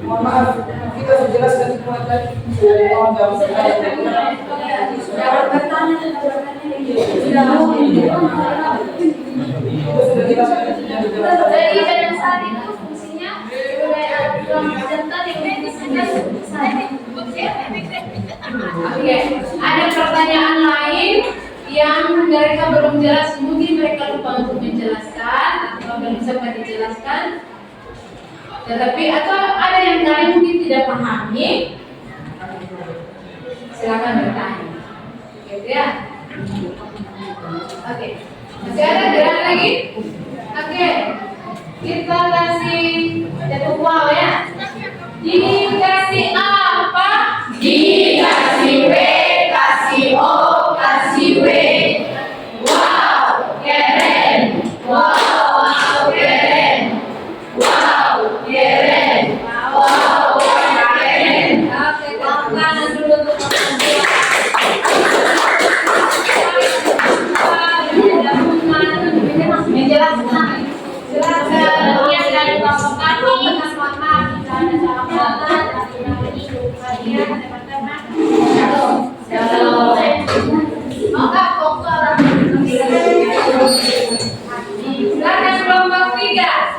Mohon maaf, kita menjelaskan semua tadi dari kawan-kawan sekalian.
Dapat bertanya dan bertanya
Sudah dijelaskan, sudah dijelaskan.
Jadi jenazah itu fungsinya sebagai jantan yang disebut Oke, ada pertanyaan lain yang mereka belum jelas, mungkin mereka lupa untuk menjelaskan atau belum sempat dijelaskan. Tetapi atau ada yang kalian mungkin tidak pahami, silakan bertanya. Gitu ya. Oke, masih ada gerak lagi? Oke, kita kasih satu wow ya. Dikasih apa? Dikasih W, kasih O, kasih W. Wow, keren. Wow, keren. Wow, keren. Wow, keren. Oke, tepuk tangan dulu untuk menjelaskan. Silakan yang dari kelompok kami, mohon maaf jika ada salah kata dan kalian teman-teman. Shalom. Maka fokus. Silakan kelompok 3.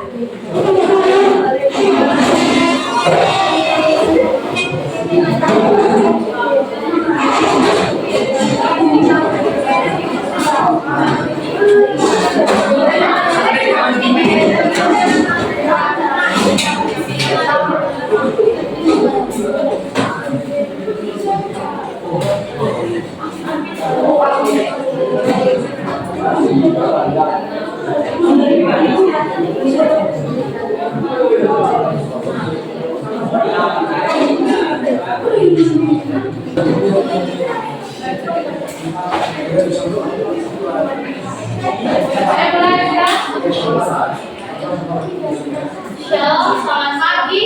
Shalom, selamat pagi.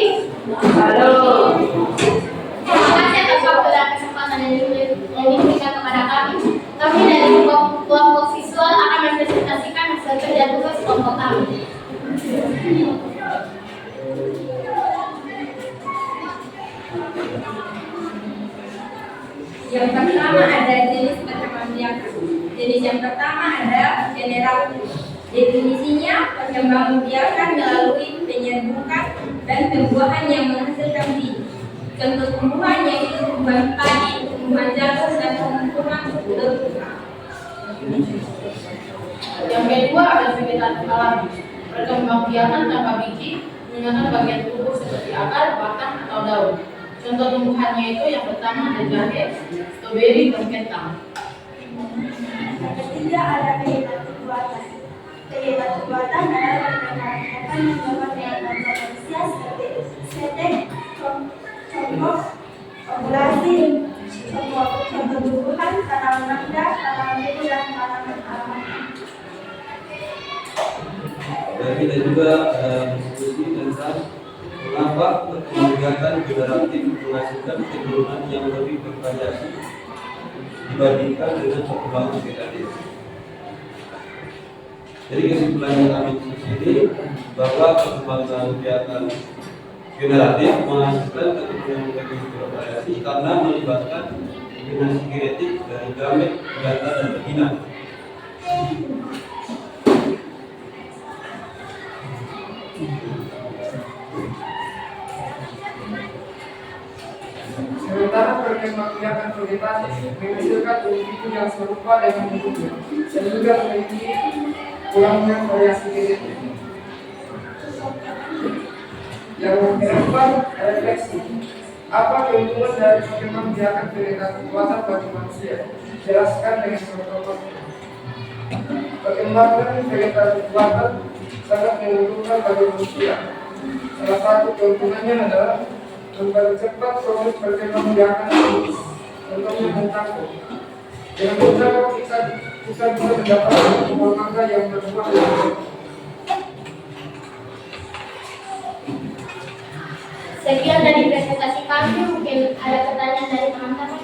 Halo. Terima kasih atas waktu dan kesempatan yang diberikan kepada kami. Kami dari kelompok visual akan mempresentasikan hasil kerja tugas kelompok kami.
Yang pertama ada jenis perkembangbiakan. Jenis yang pertama ada general. Definisinya, perkembangbiakan melalui penyerbukan dan pembuahan yang menghasilkan biji. Contoh tumbuhan yaitu tumbuhan padi, tumbuhan jagung, dan tumbuhan berbuah.
Yang kedua ada vegetatif alami, perkembangbiakan tanpa biji menggunakan bagian tubuh seperti akar, batang, atau daun. Contoh tumbuhannya itu yang pertama ada jahe, stroberi, dan kentang.
Yang ketiga ada vegetatif buatan. Vegetatif buatan adalah pergerakan yang dapat dilakukan manusia seperti setek, contoh, populasi, tumbuhan, tanaman muda, tanaman beku, dan tanaman alami.
Dan kita juga diskusi tentang mengapa kegiatan generatif menghasilkan keturunan yang lebih bervariasi dibandingkan dengan perkembangan vegetatif. Jadi kesimpulan yang kami di sini bahwa perkembangan kegiatan generatif menghasilkan keturunan yang lebih bervariasi karena melibatkan kombinasi genetik dari gamet, jantan, dan betina.
Sementara perkembangbiakan vegetatif menghasilkan individu yang serupa dengan induknya dan juga memiliki kurangnya variasi genetik. Yang keempat, refleksi. Apa keuntungan dari perkembangbiakan vegetatif buatan bagi manusia? Jelaskan dengan contoh. Perkembangan vegetatif buatan sangat menguntungkan bagi manusia. Salah satu keuntungannya adalah mempercepat proses perkembangbiakan tubuh, contohnya mentako. Dengan mentako kita bisa mendapatkan buah mangga yang berbuah lebat.
Sekian dari presentasi kami, mungkin ada pertanyaan dari teman-teman.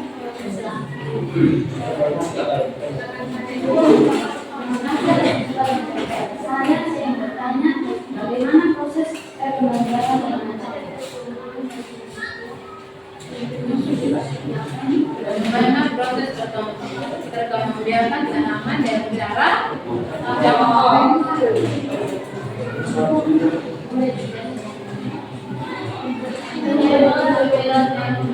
Saya yang bertanya, bagaimana proses perkembangbiakan tanaman? Bagaimana proses perkembangbiakan tanaman dengan cara bagaimana proses perkembangbiakan tanaman?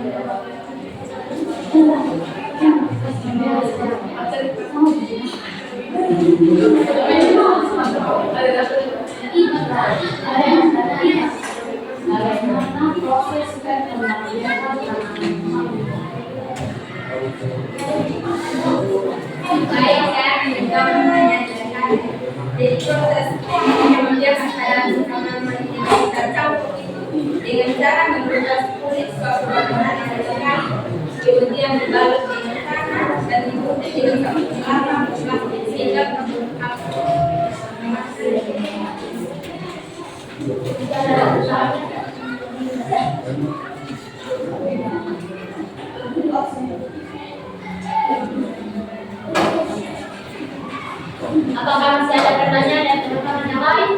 Jadi proses perkembangbiakan tanaman ini kita campur dengan cara menggunakan kulit suatu bahan yang dekat, kemudian dibalut dengan tanah dan diikuti dengan satu lama plastik sehingga
Apakah masih ada pertanyaan dari teman-teman yang lain?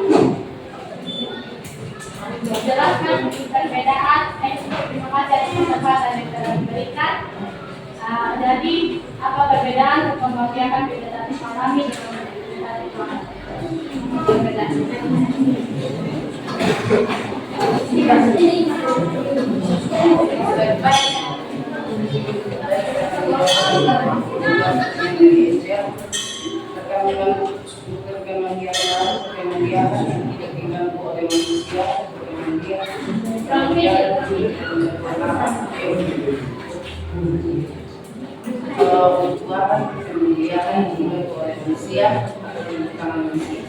Jelaskan perbedaan. Terima kasih atas kesempatan yang telah diberikan. Jadi apa perbedaan perkembangbiakan vegetatif alami dengan vegetatif buatan?
Perkembangbiakan yang tidak diganggu oleh manusia, kalau buatan perkembangbiakan yang diganggu oleh manusia, tangan manusia.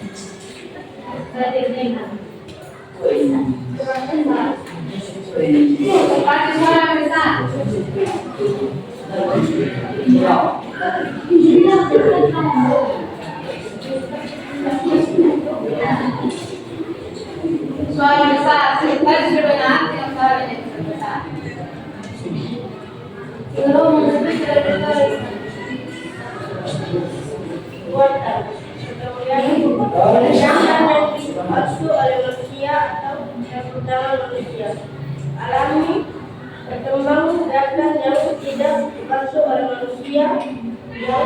Suara besar, saya sudah benar dengan suara yang besar. Belum lebih dari
buatan. Yang dipaksa oleh manusia atau yang pertama manusia. Alami berkembang biakan yang tidak dipaksa oleh manusia yang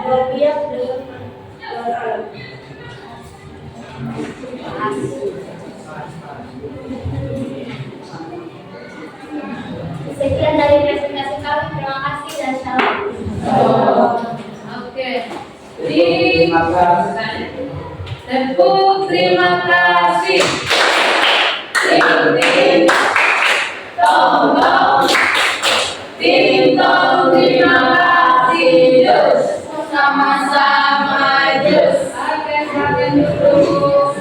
berbiak dengan alam.
Sekian dari presentasi kami. Terima kasih dan salam. Oke. Jadi Tepuk terima kasih. Tim tong tong. Tim tong terima kasih. Jus sama-sama jus. Agen dulu.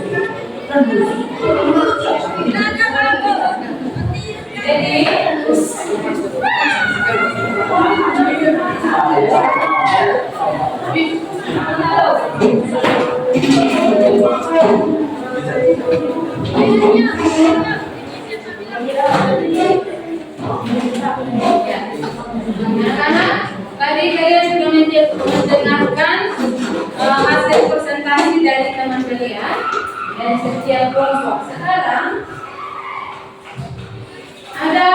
Jadi anak-anak, tadi kalian sudah mendengarkan hasil presentasi dari teman kalian dari setiap kelompok. Sekarang ada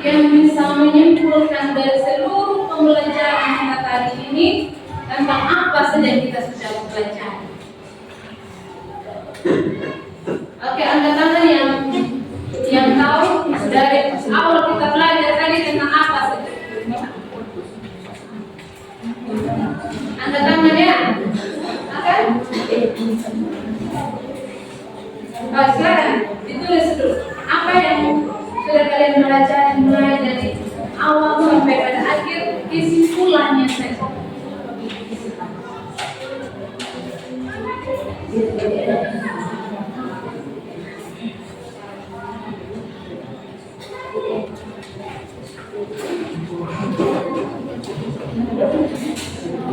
yang bisa menyimpulkan dari seluruh pembelajaran kita tadi ini tentang apa saja yang kita sudah pelajari. Oke, angkat tangan yang tahu dari awal kita belajar tadi tentang apa saja. Angkat tangan ya. Oke. Sekarang ditulis dulu apa yang sudah kalian belajar mulai dari awal sampai pada akhir, kesimpulannya saja.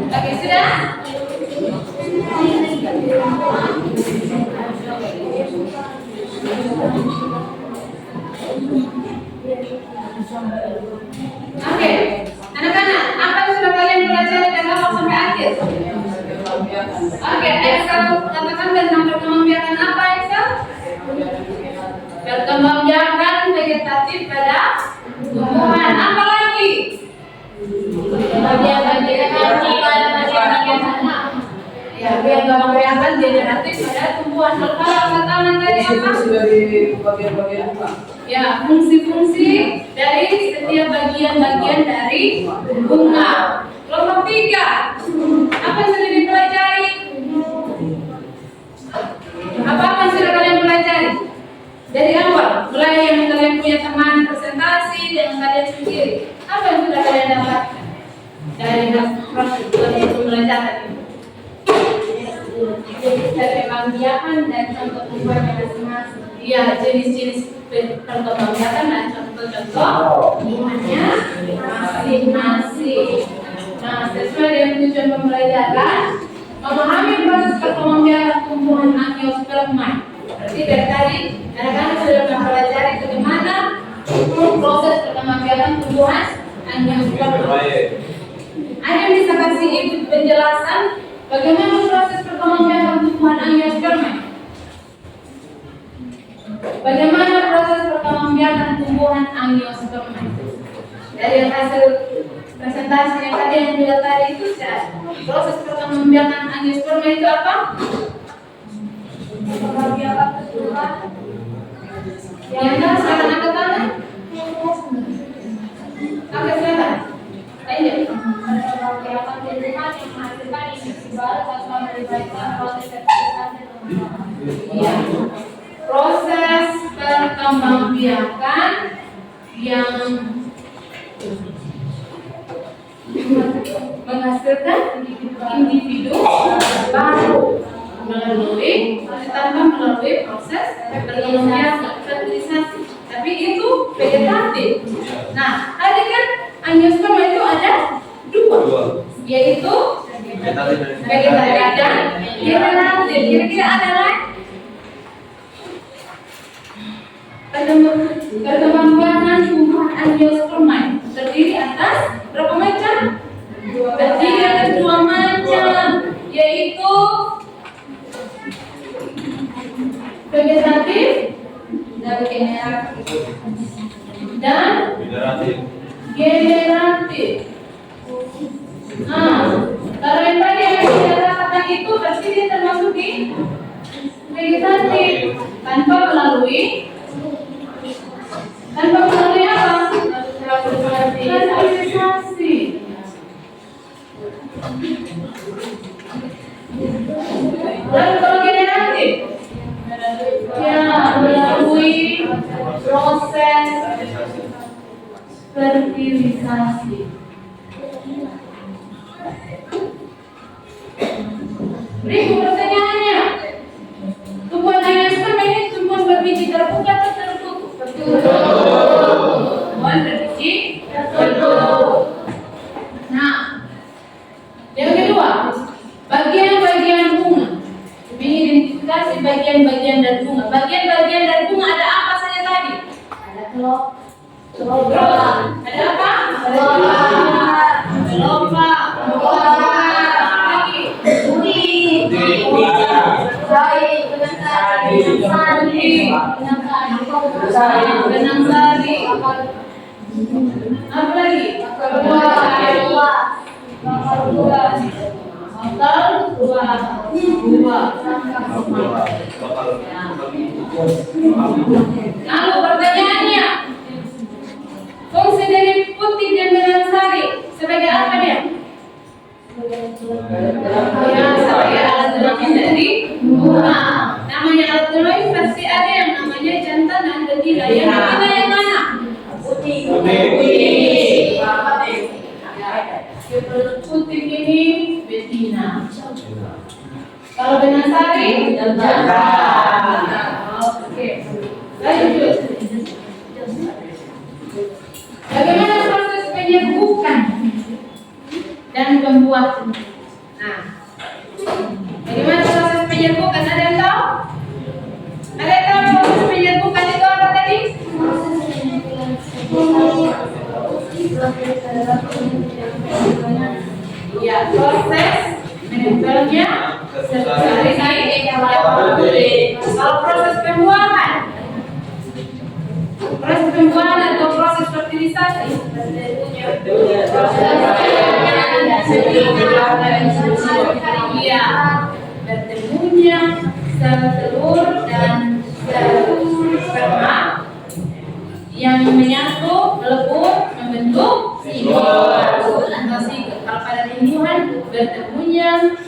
Oke, sudah? Oke, anak-anak, apa yang sudah kalian pelajari dari awal sampai akhir? Oke, Excel katakan tentang perkembangbiakan apa Excel? Perkembangbiakan vegetatif pada tumbuhan. Apa lagi? Bagian-bagian ya, perkembangbiakan generatif pada tumbuhan. Kalau katakan tadi apa?
Dari bagian-bagian apa?
Ya, fungsi-fungsi dari setiap bagian-bagian dari bunga. Kelompok 3, apa yang sudah dipelajari? Apa yang sudah kalian pelajari? Dari awal, mulai yang kalian punya teman presentasi dengan kalian sendiri. Apa yang sudah kalian dapatkan dari proses kalian pembelajaran ini? Perkembangbiakan dan contoh tumbuhan masing-masing. Iya, jenis-jenis perkembangbiakan dan contoh-contoh tumbuhannya masing-masing. Nah, sesuai dengan tujuan pembelajaran, memahami proses perkembangbiakan tumbuhan angiospermae. Berarti dari tadi anak-anak sudah mempelajari bagaimana proses perkembangbiakan tumbuhan angiospermae. Ada yang bisa kasih ibu penjelasan bagaimana proses perkembangbiakan tumbuhan angiospermae? Bagaimana proses perkembangbiakan tumbuhan angiospermae? Dari hasil presentasi yang tadi yang dilihat tadi itu proses perkembangbiakan angiospermae itu apa? Perkembangbiakan tumbuhan yang sekarang angkat tangan. Oke, silakan. Ayo. Perkembangbiakan tumbuhan yang menghasilkan industri baru tanpa melibatkan proses fertilisasi. Iya. Proses perkembangbiakan yang menghasilkan individu baru tanpa melalui proses perkembangbiakan fertilisasi. Tapi itu vegetatif. Nah, tadi kan angiosperma itu ada dua, yaitu vegetatif dan generatif. Kira-kira ada lain? Perkembangbiakan tumbuhan angiospermae terdiri atas berapa macam? Terdiri atas 2 macam, yaitu vegetatif dan generatif. Nah, kalau yang tadi yang saya katakan itu berarti dia termasuk di vegetatif tanpa melalui apa? Fertilisasi. fertilisasi. Berikut pertanyaannya. Tumbuhan angiosperma ini tumbuhan berbiji terbuka atau tertutup? Tumbuhan berbiji tertutup. Nah, yang kedua, bagian-bagian bunga. Mengidentifikasi bagian-bagian dari bunga. Bagian-bagian dari bunga ada apa saja tadi? Ada kelopak. Ada apa? Kelopak. Lagi. Benang sari. Apa lagi? Lalu pertanyaannya, fungsi dari putih dan benang sari sebagai apa dia? Ya, sebagai alat tenang dari bunga. Namanya alat tenang pasti ada yang namanya jantan dan betina. Yang betina yang mana? Putih. Putih ini betina. Kalau benang sari jantan. Oke. Lanjut. Bagaimana proses penyerbukan dan pembuatan? Nah, bagaimana proses penyerbukan? Ada yang tahu? Ada yang tahu proses penyerbukan itu apa tadi? Ya, proses menempelnya seperti kalau proses pembuahan, atau proses fertilisasi, iya, bertemunya sel telur dan sel sperma yang menyatu melebur membentuk zigot. Kalau pada tumbuhan bertemunya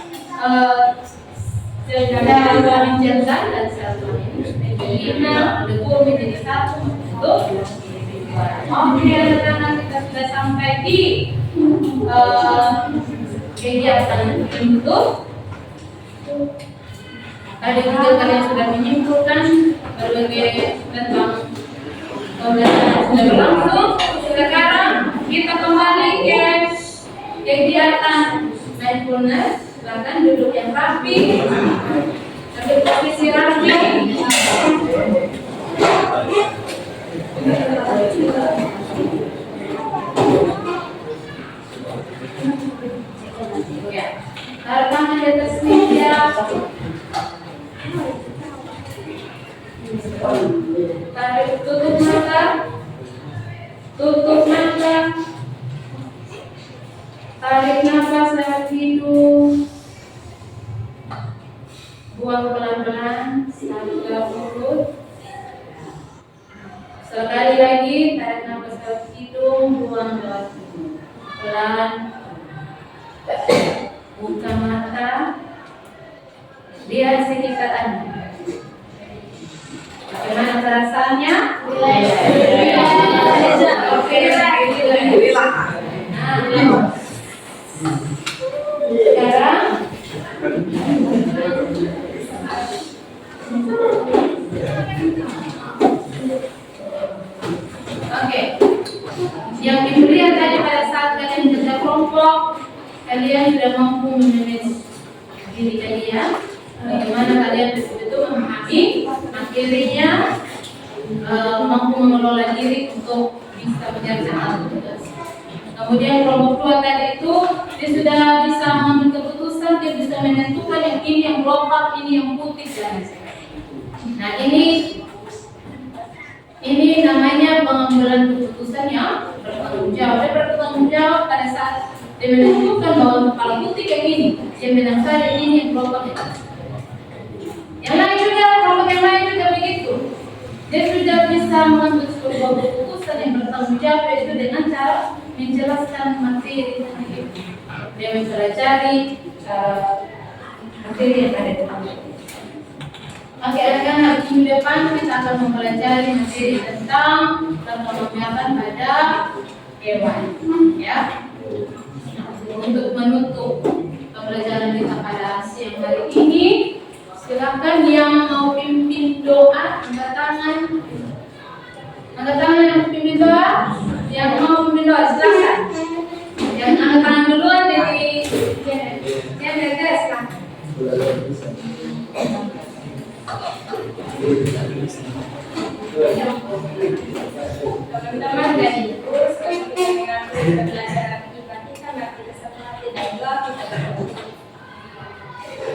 sel kelamin jantan dan sel kelamin betina melebur menjadi satu membentuk zigot. Oke, karena kita sudah sampai di kegiatan bentuk. Tadi juga kalian sudah menyimpulkan berbagai tentang pembelajaran yang sudah berlangsung. Sekarang kita kembali ke kegiatan mindfulness. Silakan duduk yang rapi, ambil posisi rapi. Ya, taruh tangan di atas meja. Tarik, tutup mata. Tarik nafas lewat hidung. Buang pelan-pelan sampai ke mulut. Sekali lagi tarik nafas lewat hidung, buang lewat hidung. Pelan. Buka mata. Lihat sekitarnya. Bagaimana perasaannya? Oke, sekarang yang diberikan tadi pada saat kalian kerja kelompok, kalian sudah mampu memanage diri kalian. Bagaimana kalian betul-betul memahami materinya, mampu mengelola diri untuk bisa mengerjakan tugas. Kemudian kelompok 2 tadi itu dia sudah bisa mengambil keputusan, dia bisa menentukan yang ini yang global, ini yang putih dan sebagainya. Nah ini namanya pengambilan keputusan yang bertanggung jawab. Dia bertanggung jawab pada saat dia menentukan bahwa kalau putih kayak gini, dia bilang saja ini yang global itu. Yang lain juga, kelompok yang lain juga begitu. Dia sudah bisa mengambil sebuah keputusan yang bertanggung jawab itu dengan cara menjelaskan materi tadi. Dia mempelajari materi yang ada di dalam. Oke, anak-anak minggu depan kita akan mempelajari materi tentang perkembangan pada hewan, ya. Untuk menutup pembelajaran kita pada siang hari ini, silakan yang mau pimpin doa, angkat tangan. Angkat tangan yang pimpin doa, yang mau pimpin doa silakan. Yang angkat tangan duluan dari Janet, silakan.
Teman-teman dan ibu, selanjutnya dengan pembelajaran kita mari bersama hati dan doa kita berdoa.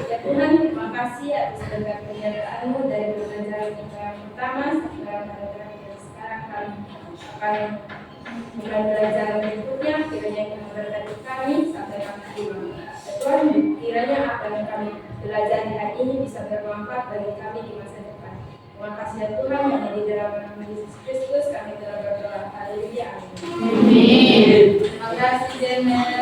Ya Tuhan, terima kasih atas berkat penyertaan-Mu dari pembelajaran kita yang pertama sampai pembelajaran yang sekarang kami akan mulai belajar berikutnya. Kiranya yang memberkati kami sampai kami tiba. Ya Tuhan, kiranya apa yang kami belajar hari ini bisa bermanfaat bagi kami di masa depan. Terima kasih ya Tuhan, yang di dalam nama Yesus Kristus kami telah berdoa. Haleluya. Amin.
Amin. Terima kasih Janet.